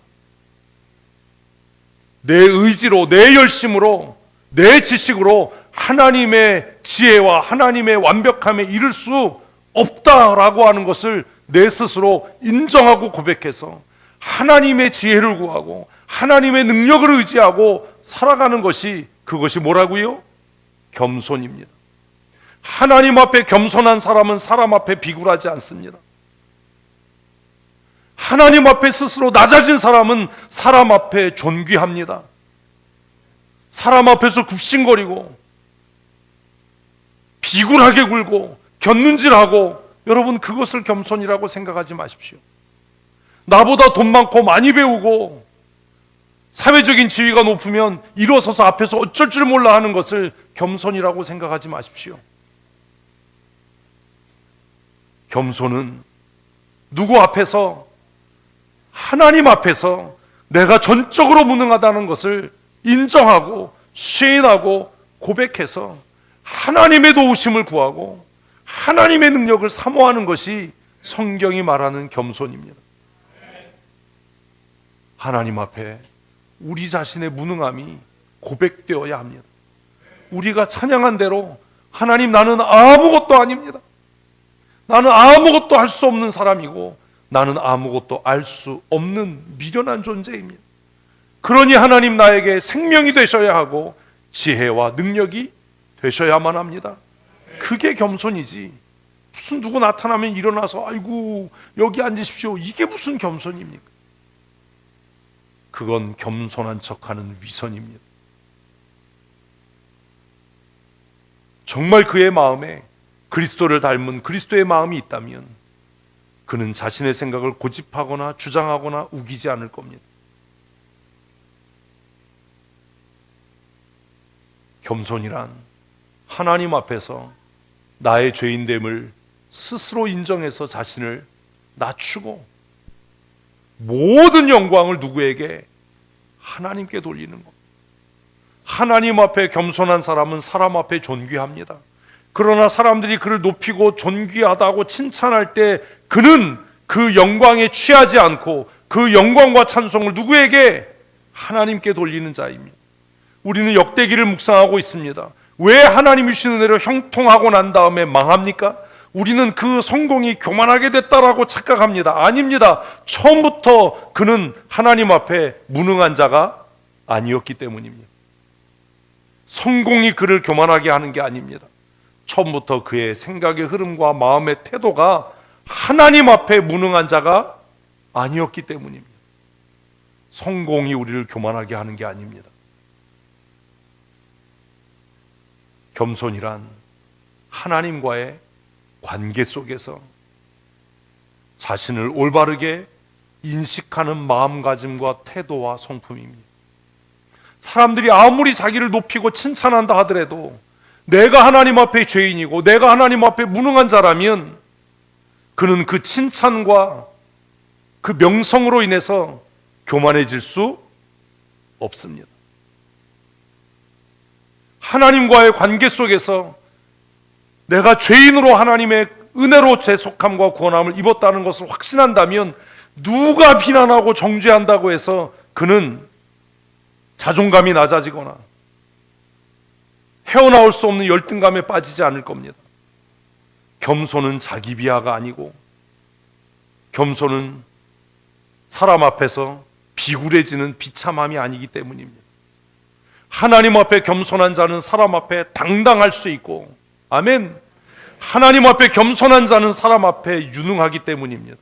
내 의지로 내 열심으로 내 지식으로 하나님의 지혜와 하나님의 완벽함에 이를 수 없다라고 하는 것을 내 스스로 인정하고 고백해서 하나님의 지혜를 구하고 하나님의 능력을 의지하고 살아가는 것이, 그것이 뭐라고요? 겸손입니다. 하나님 앞에 겸손한 사람은 사람 앞에 비굴하지 않습니다. 하나님 앞에 스스로 낮아진 사람은 사람 앞에 존귀합니다. 사람 앞에서 굽신거리고 비굴하게 굴고 곁눈질하고, 여러분 그것을 겸손이라고 생각하지 마십시오. 나보다 돈 많고 많이 배우고 사회적인 지위가 높으면 일어서서 앞에서 어쩔 줄 몰라 하는 것을 겸손이라고 생각하지 마십시오. 겸손은 누구 앞에서? 하나님 앞에서 내가 전적으로 무능하다는 것을 인정하고 시인하고 고백해서 하나님의 도우심을 구하고 하나님의 능력을 사모하는 것이 성경이 말하는 겸손입니다. 하나님 앞에 우리 자신의 무능함이 고백되어야 합니다. 우리가 찬양한 대로 하나님, 나는 아무것도 아닙니다. 나는 아무것도 할 수 없는 사람이고 나는 아무것도 알 수 없는 미련한 존재입니다. 그러니 하나님, 나에게 생명이 되셔야 하고 지혜와 능력이 되셔야만 합니다. 그게 겸손이지. 무슨 누구 나타나면 일어나서 아이고 여기 앉으십시오, 이게 무슨 겸손입니까? 그건 겸손한 척하는 위선입니다. 정말 그의 마음에 그리스도를 닮은 그리스도의 마음이 있다면 그는 자신의 생각을 고집하거나 주장하거나 우기지 않을 겁니다. 겸손이란 하나님 앞에서 나의 죄인됨을 스스로 인정해서 자신을 낮추고 모든 영광을 누구에게? 하나님께 돌리는 것. 하나님 앞에 겸손한 사람은 사람 앞에 존귀합니다. 그러나 사람들이 그를 높이고 존귀하다고 칭찬할 때 그는 그 영광에 취하지 않고 그 영광과 찬송을 누구에게? 하나님께 돌리는 자입니다. 우리는 역대기를 묵상하고 있습니다. 왜 하나님이 주신 은혜로 형통하고 난 다음에 망합니까? 우리는 그 성공이 교만하게 됐다라고 착각합니다. 아닙니다. 처음부터 그는 하나님 앞에 무능한 자가 아니었기 때문입니다. 성공이 그를 교만하게 하는 게 아닙니다. 처음부터 그의 생각의 흐름과 마음의 태도가 하나님 앞에 무능한 자가 아니었기 때문입니다. 성공이 우리를 교만하게 하는 게 아닙니다. 겸손이란 하나님과의 관계 속에서 자신을 올바르게 인식하는 마음가짐과 태도와 성품입니다. 사람들이 아무리 자기를 높이고 칭찬한다 하더라도 내가 하나님 앞에 죄인이고 내가 하나님 앞에 무능한 자라면 그는 그 칭찬과 그 명성으로 인해서 교만해질 수 없습니다. 하나님과의 관계 속에서 내가 죄인으로 하나님의 은혜로 대속함과 구원함을 입었다는 것을 확신한다면 누가 비난하고 정죄한다고 해서 그는 자존감이 낮아지거나 헤어나올 수 없는 열등감에 빠지지 않을 겁니다. 겸손은 자기 비하가 아니고 겸손은 사람 앞에서 비굴해지는 비참함이 아니기 때문입니다. 하나님 앞에 겸손한 자는 사람 앞에 당당할 수 있고, 아멘. 하나님 앞에 겸손한 자는 사람 앞에 유능하기 때문입니다.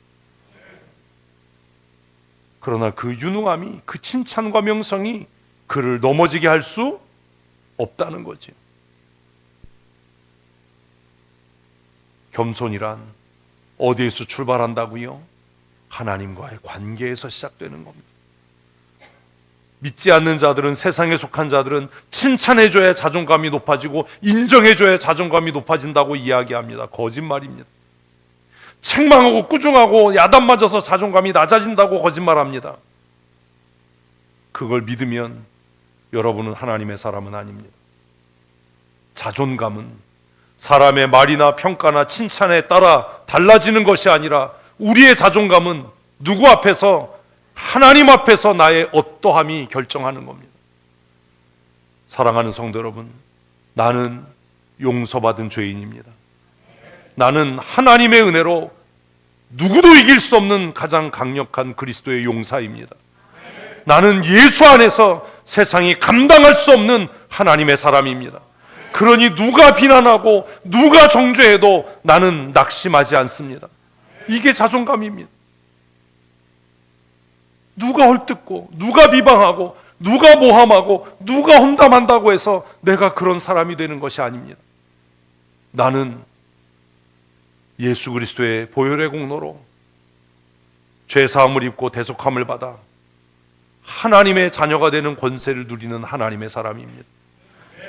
그러나 그 유능함이, 그 칭찬과 명성이 그를 넘어지게 할 수 없다는 거죠. 겸손이란 어디에서 출발한다고요? 하나님과의 관계에서 시작되는 겁니다. 믿지 않는 자들은, 세상에 속한 자들은 칭찬해줘야 자존감이 높아지고 인정해줘야 자존감이 높아진다고 이야기합니다. 거짓말입니다. 책망하고 꾸중하고 야단 맞아서 자존감이 낮아진다고 거짓말합니다. 그걸 믿으면 여러분은 하나님의 사람은 아닙니다. 자존감은 사람의 말이나 평가나 칭찬에 따라 달라지는 것이 아니라 우리의 자존감은 누구 앞에서? 하나님 앞에서 나의 어떠함이 결정하는 겁니다. 사랑하는 성도 여러분, 나는 용서받은 죄인입니다. 나는 하나님의 은혜로 누구도 이길 수 없는 가장 강력한 그리스도의 용사입니다. 나는 예수 안에서 세상이 감당할 수 없는 하나님의 사람입니다. 그러니 누가 비난하고 누가 정죄해도 나는 낙심하지 않습니다. 이게 자존감입니다. 누가 헐뜯고 누가 비방하고 누가 모함하고 누가 험담한다고 해서 내가 그런 사람이 되는 것이 아닙니다. 나는 예수 그리스도의 보혈의 공로로 죄사함을 입고 대속함을 받아 하나님의 자녀가 되는 권세를 누리는 하나님의 사람입니다.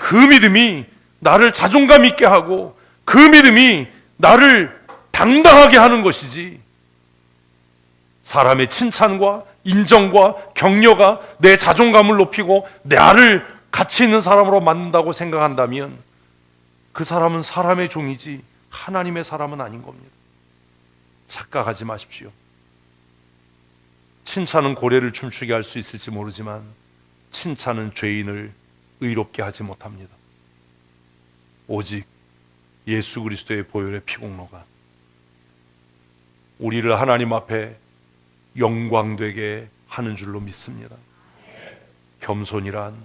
그 믿음이 나를 자존감 있게 하고 그 믿음이 나를 당당하게 하는 것이지, 사람의 칭찬과 인정과 격려가 내 자존감을 높이고 나를 가치 있는 사람으로 만든다고 생각한다면 그 사람은 사람의 종이지 하나님의 사람은 아닌 겁니다. 착각하지 마십시오. 칭찬은 고래를 춤추게 할 수 있을지 모르지만 칭찬은 죄인을 의롭게 하지 못합니다. 오직 예수 그리스도의 보혈의 피공로가 우리를 하나님 앞에 영광되게 하는 줄로 믿습니다. 겸손이란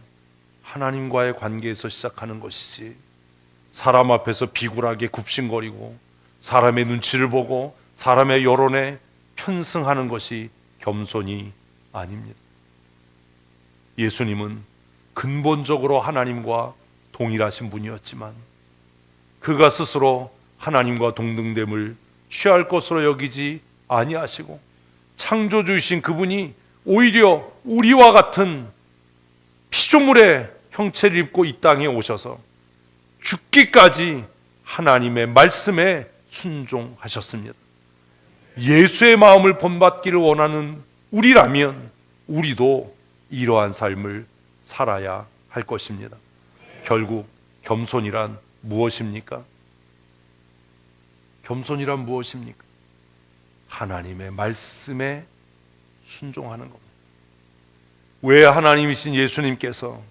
하나님과의 관계에서 시작하는 것이지, 사람 앞에서 비굴하게 굽신거리고 사람의 눈치를 보고 사람의 여론에 편승하는 것이 겸손이 아닙니다. 예수님은 근본적으로 하나님과 동일하신 분이었지만 그가 스스로 하나님과 동등됨을 취할 것으로 여기지 아니하시고 창조주이신 그분이 오히려 우리와 같은 피조물의 형체를 입고 이 땅에 오셔서 죽기까지 하나님의 말씀에 순종하셨습니다. 예수의 마음을 본받기를 원하는 우리라면 우리도 이러한 삶을 살아야 할 것입니다. 결국 겸손이란 무엇입니까? 겸손이란 무엇입니까? 하나님의 말씀에 순종하는 겁니다. 왜 하나님이신 예수님께서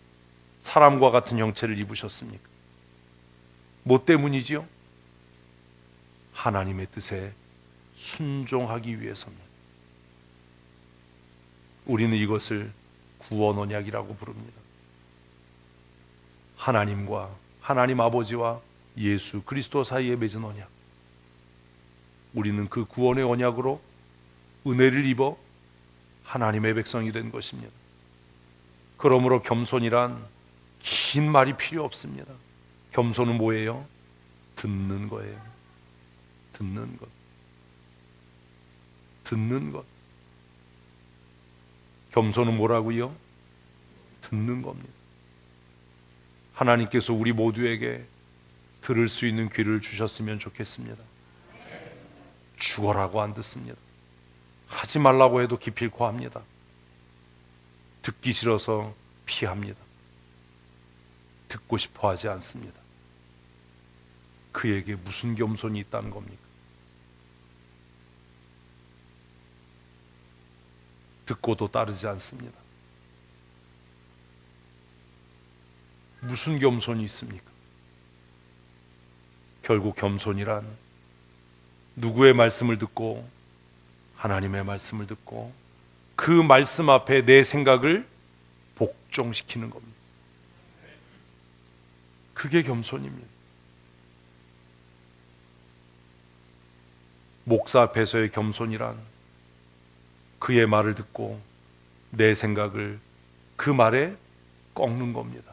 사람과 같은 형체를 입으셨습니까? 뭐 때문이지요? 하나님의 뜻에 순종하기 위해서입니다. 우리는 이것을 구원 언약이라고 부릅니다. 하나님과 하나님 아버지와 예수 그리스도 사이에 맺은 언약. 우리는 그 구원의 언약으로 은혜를 입어 하나님의 백성이 된 것입니다. 그러므로 겸손이란 긴 말이 필요 없습니다. 겸손은 뭐예요? 듣는 거예요. 듣는 것. 듣는 것. 겸손은 뭐라고요? 듣는 겁니다. 하나님께서 우리 모두에게 들을 수 있는 귀를 주셨으면 좋겠습니다. 죽어라고 안 듣습니다. 하지 말라고 해도 기필코 합니다. 듣기 싫어서 피합니다. 듣고 싶어 하지 않습니다. 그에게 무슨 겸손이 있다는 겁니까? 듣고도 따르지 않습니다. 무슨 겸손이 있습니까? 결국 겸손이란 누구의 말씀을 듣고 하나님의 말씀을 듣고 그 말씀 앞에 내 생각을 복종시키는 겁니다. 그게 겸손입니다. 목사 앞에서의 겸손이란 그의 말을 듣고 내 생각을 그 말에 꺾는 겁니다.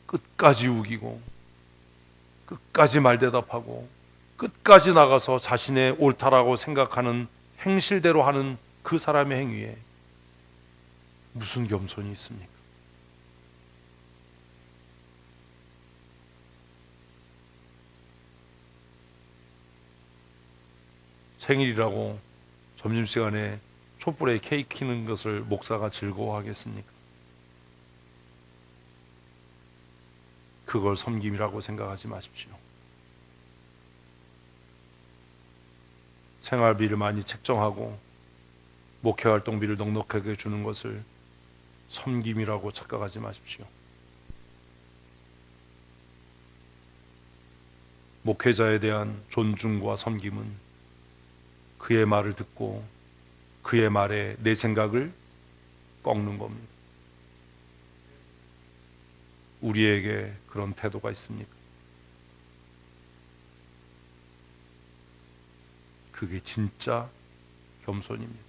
끝까지 우기고 끝까지 말대답하고 끝까지 나가서 자신의 옳다라고 생각하는 행실대로 하는 그 사람의 행위에 무슨 겸손이 있습니까? 생일이라고 점심시간에 촛불에 케이크 키는 것을 목사가 즐거워하겠습니까? 그걸 섬김이라고 생각하지 마십시오. 생활비를 많이 책정하고 목회활동비를 넉넉하게 주는 것을 섬김이라고 착각하지 마십시오. 목회자에 대한 존중과 섬김은 그의 말을 듣고 그의 말에 내 생각을 꺾는 겁니다. 우리에게 그런 태도가 있습니까? 그게 진짜 겸손입니다.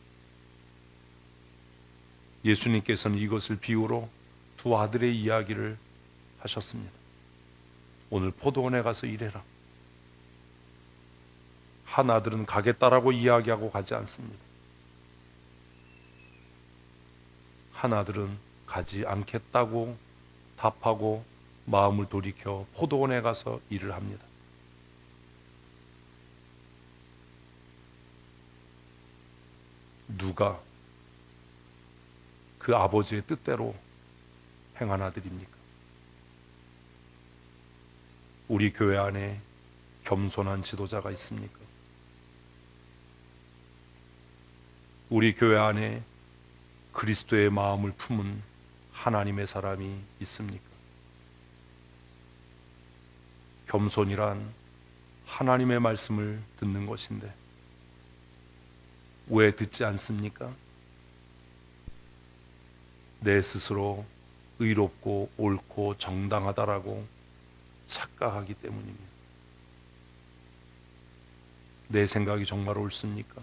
예수님께서는 이것을 비유로 두 아들의 이야기를 하셨습니다. 오늘 포도원에 가서 일해라. 한 아들은 가겠다라고 이야기하고 가지 않습니다. 한 아들은 가지 않겠다고 답하고 마음을 돌이켜 포도원에 가서 일을 합니다. 누가 그 아버지의 뜻대로 행한 아들입니까? 우리 교회 안에 겸손한 지도자가 있습니까? 우리 교회 안에 그리스도의 마음을 품은 하나님의 사람이 있습니까? 겸손이란 하나님의 말씀을 듣는 것인데 왜 듣지 않습니까? 내 스스로 의롭고 옳고 정당하다라고 착각하기 때문입니다. 내 생각이 정말 옳습니까?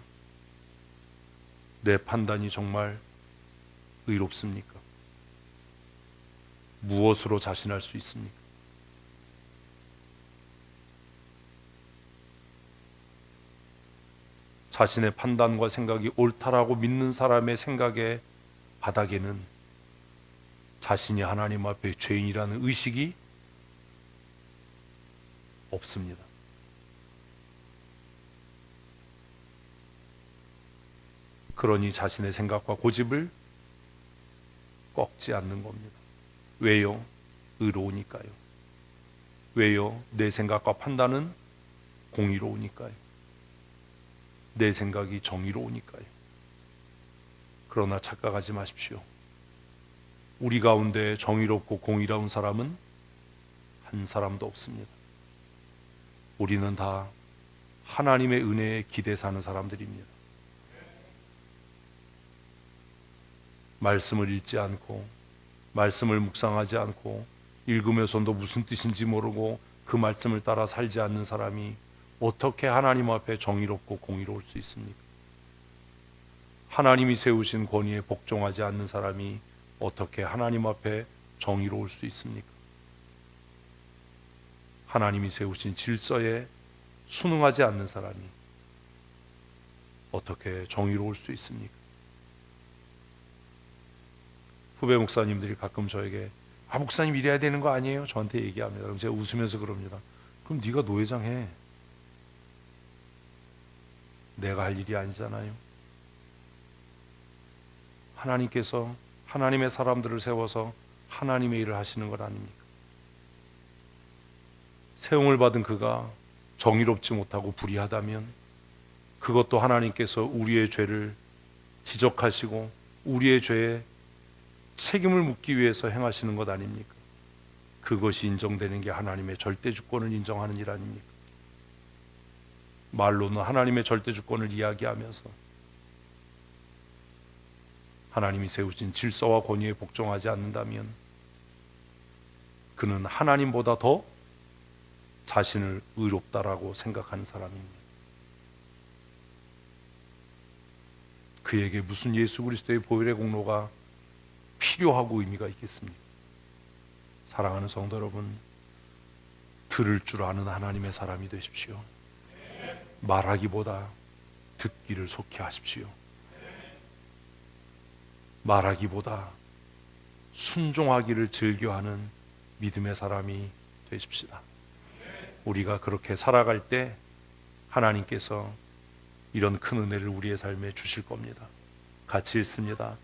내 판단이 정말 의롭습니까? 무엇으로 자신할 수 있습니까? 자신의 판단과 생각이 옳다라고 믿는 사람의 생각의 바닥에는 자신이 하나님 앞에 죄인이라는 의식이 없습니다. 그러니 자신의 생각과 고집을 꺾지 않는 겁니다. 왜요? 의로우니까요. 왜요? 내 생각과 판단은 공의로우니까요. 내 생각이 정의로우니까요. 그러나 착각하지 마십시오. 우리 가운데 정의롭고 공의로운 사람은 한 사람도 없습니다. 우리는 다 하나님의 은혜에 기대 사는 사람들입니다. 말씀을 읽지 않고 말씀을 묵상하지 않고 읽으면서도 무슨 뜻인지 모르고 그 말씀을 따라 살지 않는 사람이 어떻게 하나님 앞에 정의롭고 공의로울 수 있습니까? 하나님이 세우신 권위에 복종하지 않는 사람이 어떻게 하나님 앞에 정의로울 수 있습니까? 하나님이 세우신 질서에 순응하지 않는 사람이 어떻게 정의로울 수 있습니까? 후배 목사님들이 가끔 저에게 목사님 이래야 되는 거 아니에요? 저한테 얘기합니다. 그럼 제가 웃으면서 그럽니다. 그럼 네가 노회장 해. 내가 할 일이 아니잖아요. 하나님께서 하나님의 사람들을 세워서 하나님의 일을 하시는 것 아닙니까? 세움을 받은 그가 정의롭지 못하고 불의하다면 그것도 하나님께서 우리의 죄를 지적하시고 우리의 죄에 책임을 묻기 위해서 행하시는 것 아닙니까? 그것이 인정되는 게 하나님의 절대 주권을 인정하는 일 아닙니까? 말로는 하나님의 절대 주권을 이야기하면서 하나님이 세우신 질서와 권위에 복종하지 않는다면 그는 하나님보다 더 자신을 의롭다라고 생각하는 사람입니다. 그에게 무슨 예수 그리스도의 보혈의 공로가 필요하고 의미가 있겠습니까? 사랑하는 성도 여러분, 들을 줄 아는 하나님의 사람이 되십시오. 말하기보다 듣기를 속히 하십시오. 말하기보다 순종하기를 즐겨하는 믿음의 사람이 되십시다. 우리가 그렇게 살아갈 때 하나님께서 이런 큰 은혜를 우리의 삶에 주실 겁니다. 같이 읽습니다.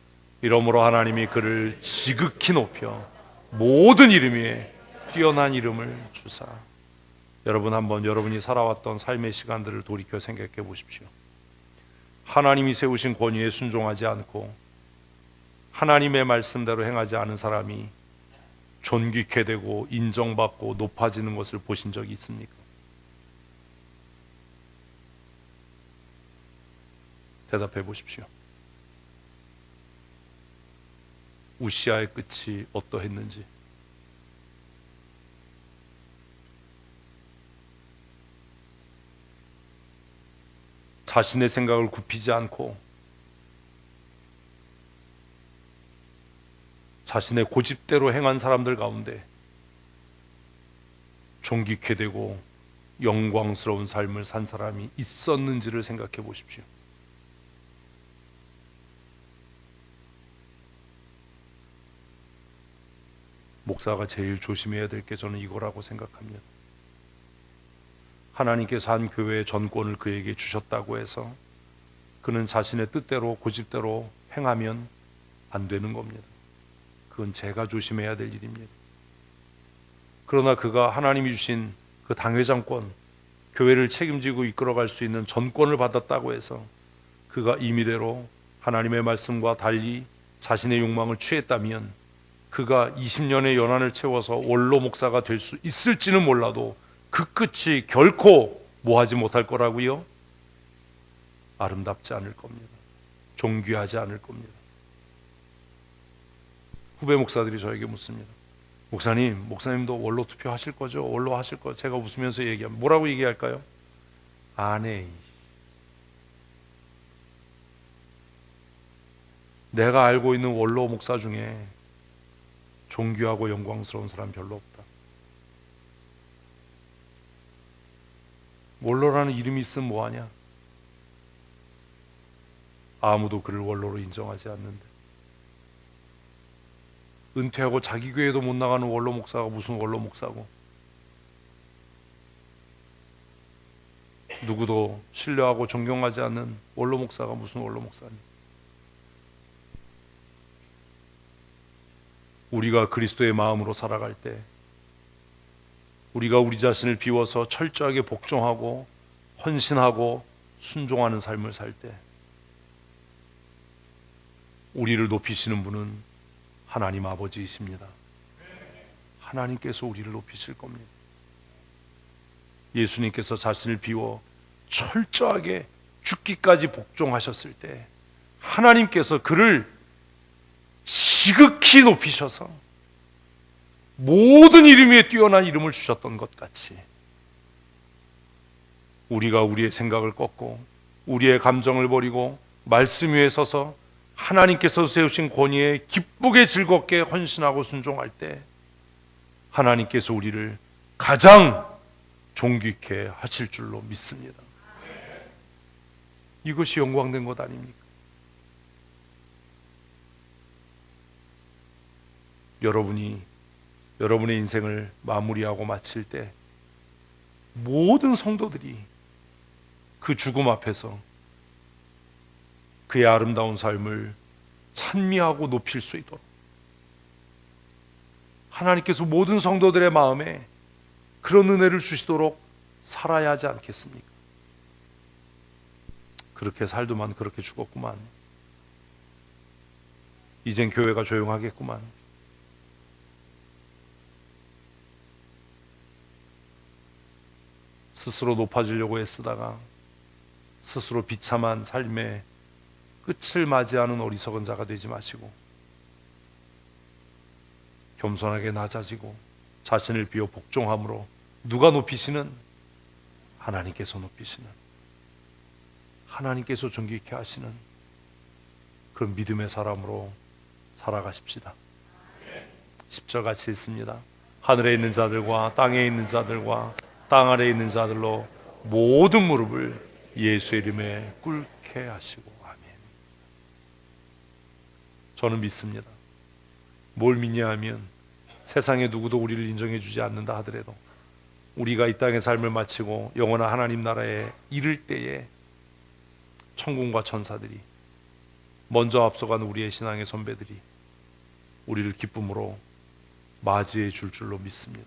이러므로 하나님이 그를 지극히 높여 모든 이름 위에 뛰어난 이름을 주사. 여러분 한번 여러분이 살아왔던 삶의 시간들을 돌이켜 생각해 보십시오. 하나님이 세우신 권위에 순종하지 않고 하나님의 말씀대로 행하지 않은 사람이 존귀케 되고 인정받고 높아지는 것을 보신 적이 있습니까? 대답해 보십시오. 우시아의 끝이 어떠했는지, 자신의 생각을 굽히지 않고 자신의 고집대로 행한 사람들 가운데 존귀케 되고 영광스러운 삶을 산 사람이 있었는지를 생각해 보십시오. 목사가 제일 조심해야 될 게 저는 이거라고 생각합니다. 하나님께서 한 교회의 전권을 그에게 주셨다고 해서 그는 자신의 뜻대로 고집대로 행하면 안 되는 겁니다. 그건 제가 조심해야 될 일입니다. 그러나 그가 하나님이 주신 그 당회장권, 교회를 책임지고 이끌어갈 수 있는 전권을 받았다고 해서 그가 임의대로 하나님의 말씀과 달리 자신의 욕망을 취했다면 그가 20년의 연한을 채워서 원로 목사가 될 수 있을지는 몰라도 그 끝이 결코 뭐하지 못할 거라고요? 아름답지 않을 겁니다. 존귀하지 않을 겁니다. 후배 목사들이 저에게 묻습니다. 목사님도 원로 투표하실 거죠? 원로 하실 거죠? 제가 웃으면서 얘기하면 뭐라고 얘기할까요? 안 해. 내가 알고 있는 원로 목사 중에 존귀하고 영광스러운 사람 별로 없다. 원로라는 이름이 있으면 뭐하냐? 아무도 그를 원로로 인정하지 않는데, 은퇴하고 자기 교회도 못 나가는 원로 목사가 무슨 원로 목사고, 누구도 신뢰하고 존경하지 않는 원로 목사가 무슨 원로 목사니? 우리가 그리스도의 마음으로 살아갈 때, 우리가 우리 자신을 비워서 철저하게 복종하고 헌신하고 순종하는 삶을 살 때, 우리를 높이시는 분은 하나님 아버지이십니다. 하나님께서 우리를 높이실 겁니다. 예수님께서 자신을 비워 철저하게 죽기까지 복종하셨을 때 하나님께서 그를 지극히 높이셔서 모든 이름 위에 뛰어난 이름을 주셨던 것 같이, 우리가 우리의 생각을 꺾고 우리의 감정을 버리고 말씀 위에 서서 하나님께서 세우신 권위에 기쁘게 즐겁게 헌신하고 순종할 때 하나님께서 우리를 가장 존귀케 하실 줄로 믿습니다. 이것이 영광된 것 아닙니까? 여러분이 여러분의 인생을 마무리하고 마칠 때 모든 성도들이 그 죽음 앞에서 그의 아름다운 삶을 찬미하고 높일 수 있도록 하나님께서 모든 성도들의 마음에 그런 은혜를 주시도록 살아야 하지 않겠습니까? 그렇게 살더만 그렇게 죽었구만. 이젠 교회가 조용하겠구만. 스스로 높아지려고 애쓰다가 스스로 비참한 삶의 끝을 맞이하는 어리석은 자가 되지 마시고 겸손하게 낮아지고 자신을 비워 복종함으로 누가 높이시는? 하나님께서 높이시는, 하나님께서 존귀케 하시는 그런 믿음의 사람으로 살아가십시다. 10절 같이 읽습니다. 하늘에 있는 자들과 땅에 있는 자들과 땅 아래에 있는 자들로 모든 무릎을 예수의 이름에 꿇게 하시고 아멘. 저는 믿습니다. 뭘 믿냐 하면 세상에 누구도 우리를 인정해 주지 않는다 하더라도 우리가 이 땅의 삶을 마치고 영원한 하나님 나라에 이를 때에 천군과 천사들이 먼저 앞서간 우리의 신앙의 선배들이 우리를 기쁨으로 맞이해 줄 줄로 믿습니다.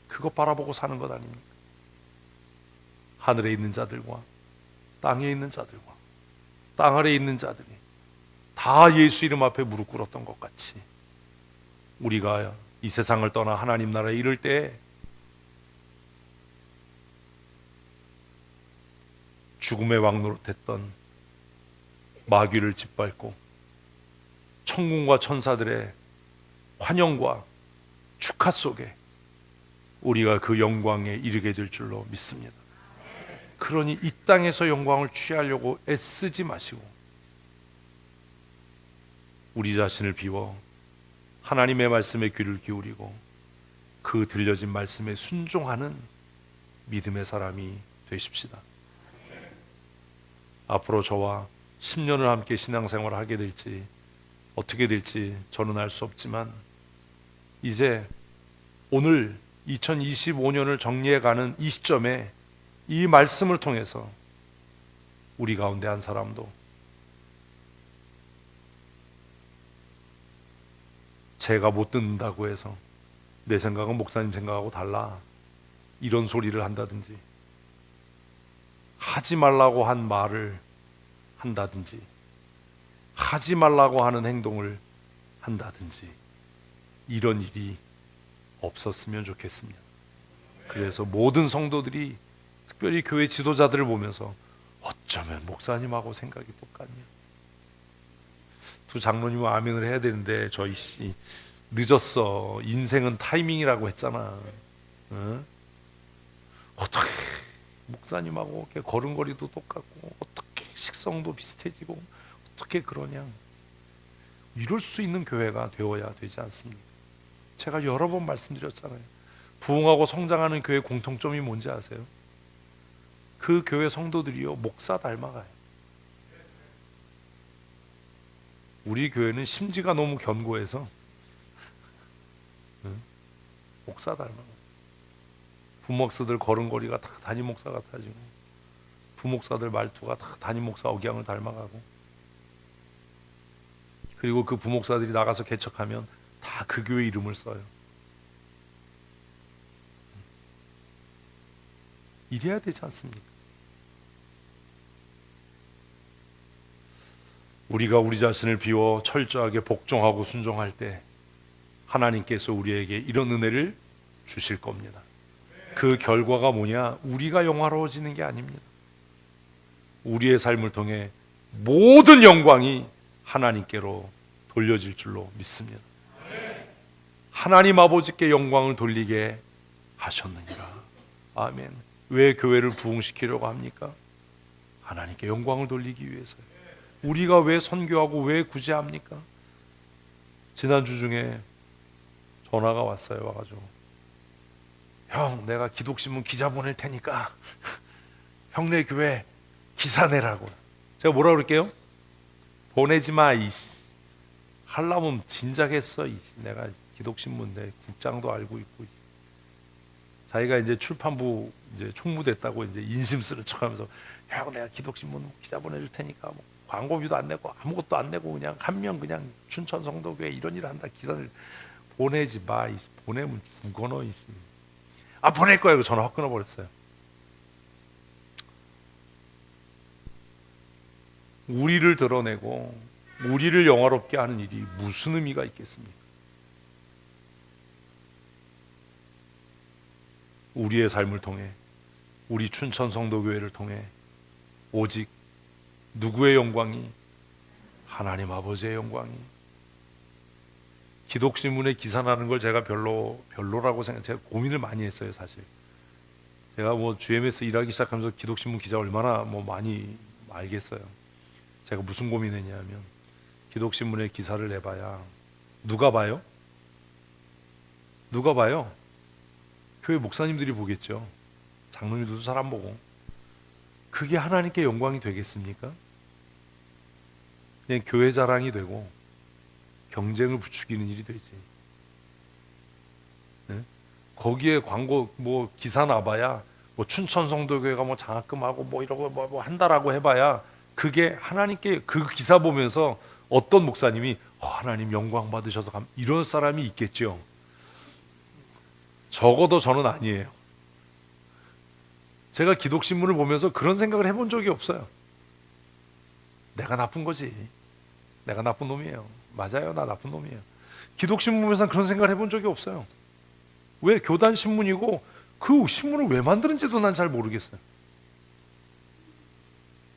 그거 바라보고 사는 것 아닙니까? 하늘에 있는 자들과 땅에 있는 자들과 땅 아래에 있는 자들이 다 예수 이름 앞에 무릎 꿇었던 것 같이 우리가 이 세상을 떠나 하나님 나라에 이를 때 죽음의 왕노릇했던 마귀를 짓밟고 천군과 천사들의 환영과 축하 속에 우리가 그 영광에 이르게 될 줄로 믿습니다. 그러니 이 땅에서 영광을 취하려고 애쓰지 마시고 우리 자신을 비워 하나님의 말씀에 귀를 기울이고 그 들려진 말씀에 순종하는 믿음의 사람이 되십시다. 앞으로 저와 10년을 함께 신앙생활을 하게 될지 어떻게 될지 저는 알 수 없지만 이제 오늘 2025년을 정리해가는 이 시점에 이 말씀을 통해서 우리 가운데 한 사람도 제가 못 듣는다고 해서 내 생각은 목사님 생각하고 달라 이런 소리를 한다든지 하지 말라고 한 말을 한다든지 하지 말라고 하는 행동을 한다든지 이런 일이 없었으면 좋겠습니다. 그래서 모든 성도들이 특별히 교회 지도자들을 보면서 어쩌면 목사님하고 생각이 똑같냐. 두 장로님은 아멘을 해야 되는데 저희 씨 늦었어. 인생은 타이밍이라고 했잖아. 응? 어떻게 목사님하고 걸음걸이도 똑같고 어떻게 식성도 비슷해지고 어떻게 그러냐. 이럴 수 있는 교회가 되어야 되지 않습니까? 제가 여러 번 말씀드렸잖아요. 부흥하고 성장하는 교회의 공통점이 뭔지 아세요? 그 교회 성도들이요 목사 닮아가요. 우리 교회는 심지가 너무 견고해서 목사 닮아가요. 부목사들 걸음걸이가 다 담임 목사 같아지고 부목사들 말투가 다 담임 목사 억양을 닮아가고, 그리고 그 부목사들이 나가서 개척하면 다 그 교회 이름을 써요. 이래야 되지 않습니까? 우리가 우리 자신을 비워 철저하게 복종하고 순종할 때 하나님께서 우리에게 이런 은혜를 주실 겁니다. 그 결과가 뭐냐? 우리가 영화로워지는 게 아닙니다. 우리의 삶을 통해 모든 영광이 하나님께로 돌려질 줄로 믿습니다. 하나님 아버지께 영광을 돌리게 하셨느니라. 아멘. 왜 교회를 부흥시키려고 합니까? 하나님께 영광을 돌리기 위해서요. 우리가 왜 선교하고 왜 구제합니까? 지난주 중에 전화가 왔어요. 와가지고 형, 내가 기독신문 기자 보낼 테니까 형네 교회 기사 내라고. 제가 뭐라 그럴게요? 보내지 마. 하려면 진작 했어. 내가 기독신문 내 국장도 알고 있고. 자기가 이제 출판부 이제 총무됐다고 이제 인심 쓰는 척하면서 형, 내가 기독신문 기자 보내줄 테니까 뭐 광고비도 안 내고 아무것도 안 내고 그냥 한 명 그냥 춘천 성도교회 이런 일 한다 기사를 보내지 마. 보내면 죽어 너. 아, 보낼 거야. 전화 확 끊어버렸어요. 우리를 드러내고 우리를 영화롭게 하는 일이 무슨 의미가 있겠습니까? 우리의 삶을 통해, 우리 춘천 성도교회를 통해 오직 누구의 영광이? 하나님 아버지의 영광이. 기독신문에 기사 나는 걸 제가 별로라고 제가 고민을 많이 했어요. 사실 제가 뭐 GMS 일하기 시작하면서 기독신문 기자 얼마나 많이 알겠어요. 제가 무슨 고민했냐면 기독신문에 기사를 내봐야 누가 봐요? 누가 봐요? 교회 목사님들이 보겠죠. 장로님들도 잘 안 보고. 그게 하나님께 영광이 되겠습니까? 그냥 교회 자랑이 되고 경쟁을 부추기는 일이 되지. 네? 거기에 광고 기사 나봐야 춘천 성도교회가 장학금하고 이러고 뭐 한다라고 해봐야 그게 하나님께 그 기사 보면서 어떤 목사님이 하나님 영광 받으셔서 이런 사람이 있겠죠. 적어도 저는 아니에요. 제가 기독신문을 보면서 그런 생각을 해본 적이 없어요. 내가 나쁜 거지. 내가 나쁜 놈이에요. 맞아요. 나 나쁜 놈이에요. 기독신문 보면서 그런 생각을 해본 적이 없어요. 왜? 교단 신문이고 그 신문을 왜 만드는지도 난 잘 모르겠어요.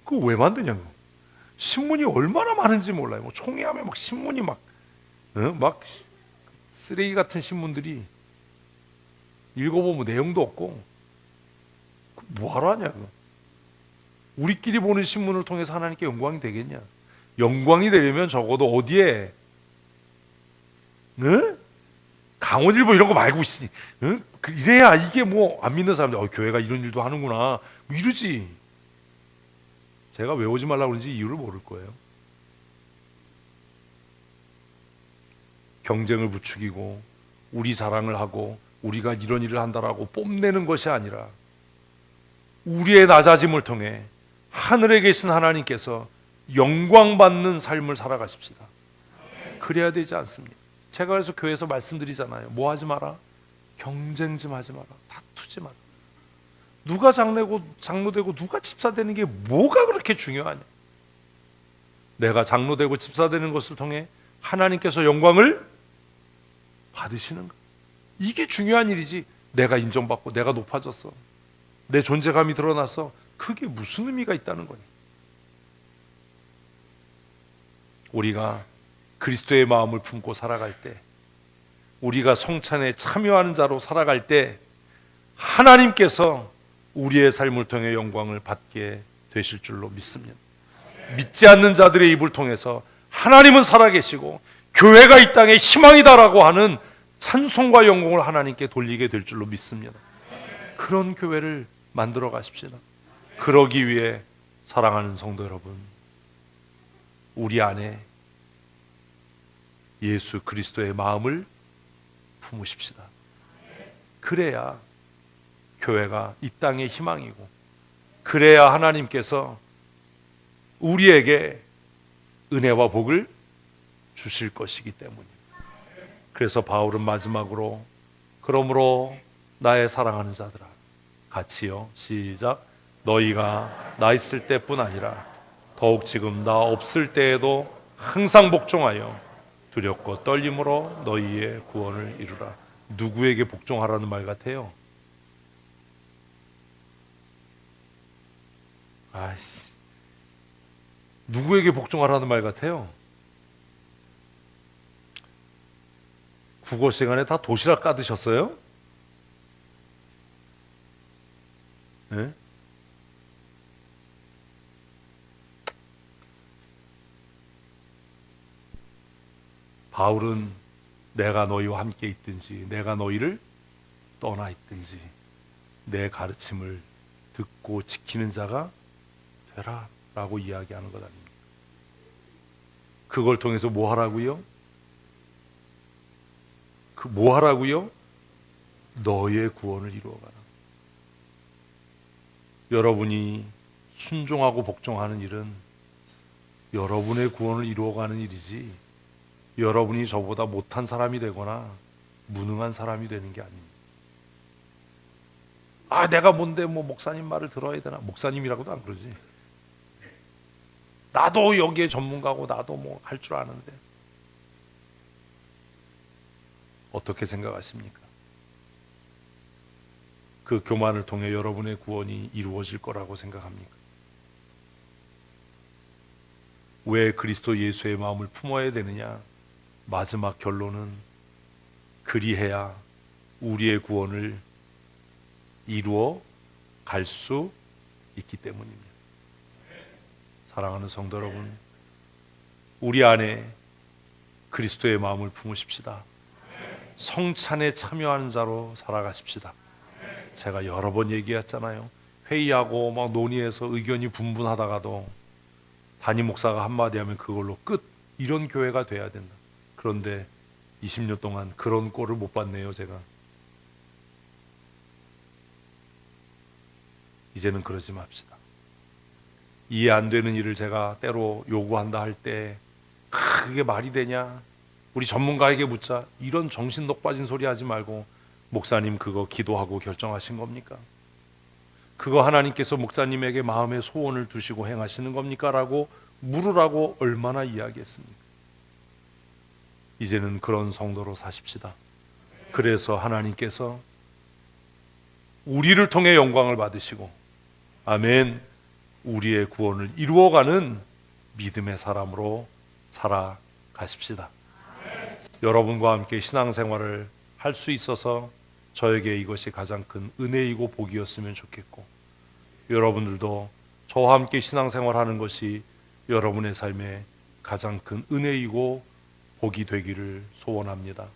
그거 왜 만드냐고. 신문이 얼마나 많은지 몰라요. 총회하면 신문이 막 쓰레기 같은 신문들이 읽어보면 내용도 없고 뭐하러 하냐고. 우리끼리 보는 신문을 통해서 하나님께 영광이 되겠냐? 영광이 되려면 적어도 어디에 강원일보 이런 거 말고 있으니 이래야 이게 안 믿는 사람들 교회가 이런 일도 하는구나 이러지. 제가 외우지 말라고 그런지 이유를 모를 거예요. 경쟁을 부추기고 우리 자랑을 하고 우리가 이런 일을 한다라고 뽐내는 것이 아니라 우리의 낮아짐을 통해 하늘에 계신 하나님께서 영광받는 삶을 살아가십시다. 그래야 되지 않습니까? 제가 그래서 교회에서 말씀드리잖아요. 뭐 하지 마라? 경쟁 좀 하지 마라. 다투지 마라. 누가 장로되고 누가 집사되는 게 뭐가 그렇게 중요하냐? 내가 장로되고 집사되는 것을 통해 하나님께서 영광을 받으시는 것, 이게 중요한 일이지. 내가 인정받고 내가 높아졌어, 내 존재감이 드러나서 그게 무슨 의미가 있다는 거니? 우리가 그리스도의 마음을 품고 살아갈 때, 우리가 성찬에 참여하는 자로 살아갈 때 하나님께서 우리의 삶을 통해 영광을 받게 되실 줄로 믿습니다. 믿지 않는 자들의 입을 통해서 하나님은 살아계시고 교회가 이 땅의 희망이다라고 하는 찬송과 영광을 하나님께 돌리게 될 줄로 믿습니다. 그런 교회를 만들어 가십시다. 그러기 위해 사랑하는 성도 여러분, 우리 안에 예수 그리스도의 마음을 품으십시다. 그래야 교회가 이 땅의 희망이고, 그래야 하나님께서 우리에게 은혜와 복을 주실 것이기 때문입니다. 그래서 바울은 마지막으로 그러므로 나의 사랑하는 자들아, 같이요, 시작. 너희가 나 있을 때뿐 아니라 더욱 지금 나 없을 때에도 항상 복종하여 두렵고 떨림으로 너희의 구원을 이루라. 누구에게 복종하라는 말 같아요? 아이씨, 누구에게 복종하라는 말 같아요? 국어 시간에 다 도시락 까드셨어요? 네? 바울은 내가 너희와 함께 있든지 내가 너희를 떠나 있든지 내 가르침을 듣고 지키는 자가 되라 라고 이야기하는 것 아닙니까? 그걸 통해서 뭐 하라고요? 뭐 하라고요? 너의 구원을 이루어가라. 여러분이 순종하고 복종하는 일은 여러분의 구원을 이루어가는 일이지, 여러분이 저보다 못한 사람이 되거나 무능한 사람이 되는 게 아닙니다. 아, 내가 뭔데 뭐 목사님 말을 들어야 되나? 목사님이라고도 안 그러지. 나도 여기에 전문가고 나도 뭐 할 줄 아는데. 어떻게 생각하십니까? 그 교만을 통해 여러분의 구원이 이루어질 거라고 생각합니까? 왜 그리스도 예수의 마음을 품어야 되느냐? 마지막 결론은 그리해야 우리의 구원을 이루어 갈 수 있기 때문입니다. 사랑하는 성도 여러분, 우리 안에 그리스도의 마음을 품으십시다. 성찬에 참여하는 자로 살아가십시다. 제가 여러 번 얘기했잖아요. 회의하고 막 논의해서 의견이 분분하다가도 담임 목사가 한마디 하면 그걸로 끝, 이런 교회가 돼야 된다. 그런데 20년 동안 그런 꼴을 못 봤네요. 제가 이제는 그러지 맙시다. 이해 안 되는 일을 제가 때로 요구한다 할 때 그게 말이 되냐, 우리 전문가에게 묻자, 이런 정신력 빠진 소리 하지 말고, 목사님 그거 기도하고 결정하신 겁니까? 그거 하나님께서 목사님에게 마음의 소원을 두시고 행하시는 겁니까? 라고 물으라고 얼마나 이야기했습니까? 이제는 그런 성도로 사십시다. 그래서 하나님께서 우리를 통해 영광을 받으시고, 아멘, 우리의 구원을 이루어가는 믿음의 사람으로 살아가십시다. 여러분과 함께 신앙생활을 할 수 있어서 저에게 이것이 가장 큰 은혜이고 복이었으면 좋겠고, 여러분들도 저와 함께 신앙생활하는 것이 여러분의 삶에 가장 큰 은혜이고 복이 되기를 소원합니다.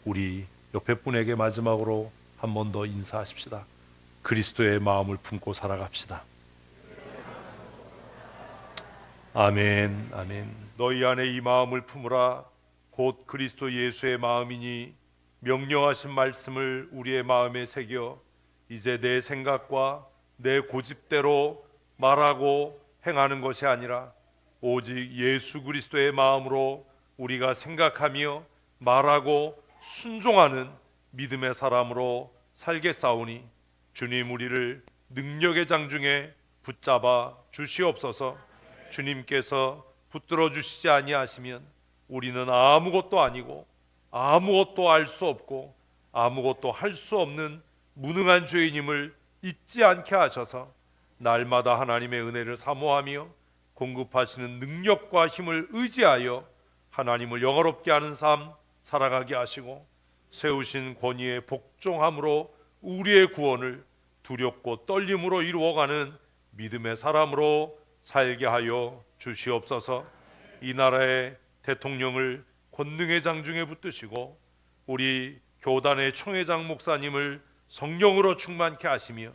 우리 옆에 분에게 마지막으로 한 번 더 인사하십시다. 그리스도의 마음을 품고 살아갑시다. 아멘, 아멘. 너희 안에 이 마음을 품으라. 곧 그리스도 예수의 마음이니 명령하신 말씀을 우리의 마음에 새겨 이제 내 생각과 내 고집대로 말하고 행하는 것이 아니라 오직 예수 그리스도의 마음으로 우리가 생각하며 말하고 순종하는 믿음의 사람으로 살겠사오니 주님 우리를 능력의 장중에 붙잡아 주시옵소서. 주님께서 붙들어 주시지 아니하시면 우리는 아무것도 아니고 아무것도 알 수 없고 아무것도 할 수 없는 무능한 죄인임을 잊지 않게 하셔서 날마다 하나님의 은혜를 사모하며 공급하시는 능력과 힘을 의지하여 하나님을 영화롭게 하는 삶 살아가게 하시고 세우신 권위에 복종함으로 우리의 구원을 두렵고 떨림으로 이루어가는 믿음의 사람으로 살게 하여 주시옵소서. 이 나라의 대통령을 권능의 장중에 붙드시고 우리 교단의 총회장 목사님을 성령으로 충만케 하시며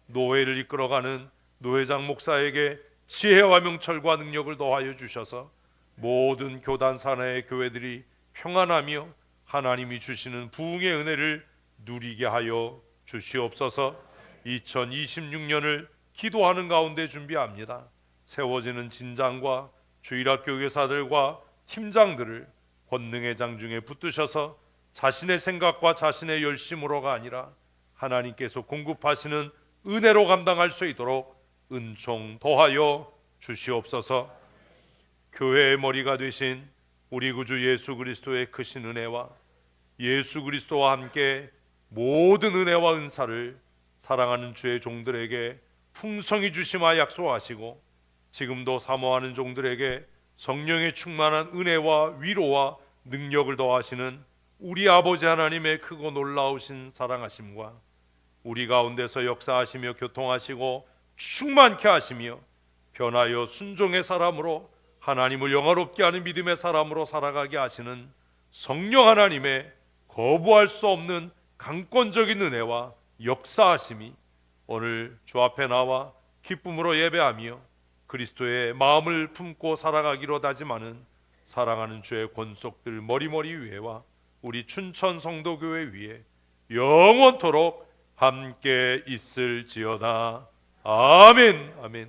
노회를 이끌어가는 노회장 목사에게 지혜와 명철과 능력을 더하여 주셔서 모든 교단 산하의 교회들이 평안하며 하나님이 주시는 부흥의 은혜를 누리게 하여 주시옵소서. 2026년을 기도하는 가운데 준비합니다. 세워지는 진장과 주일학교 교사들과 팀장들을 권능의 장중에 붙드셔서 자신의 생각과 자신의 열심으로가 아니라 하나님께서 공급하시는 은혜로 감당할 수 있도록 은총 더하여 주시옵소서. 교회의 머리가 되신 우리 구주 예수 그리스도의 크신 은혜와 예수 그리스도와 함께 모든 은혜와 은사를 사랑하는 주의 종들에게 풍성히 주시마 약속하시고 지금도 사모하는 종들에게 성령의 충만한 은혜와 위로와 능력을 더하시는 우리 아버지 하나님의 크고 놀라우신 사랑하심과 우리 가운데서 역사하시며 교통하시고 충만케 하시며 변하여 순종의 사람으로 하나님을 영화롭게 하는 믿음의 사람으로 살아가게 하시는 성령 하나님의 거부할 수 없는 강권적인 은혜와 역사하심이 오늘 주 앞에 나와 기쁨으로 예배하며 그리스도의 마음을 품고 살아가기로 다짐하는 사랑하는 주의 권속들 머리머리 위에와 우리 춘천 성도교회 위에 영원토록 함께 있을지어다. 아멘. 아멘.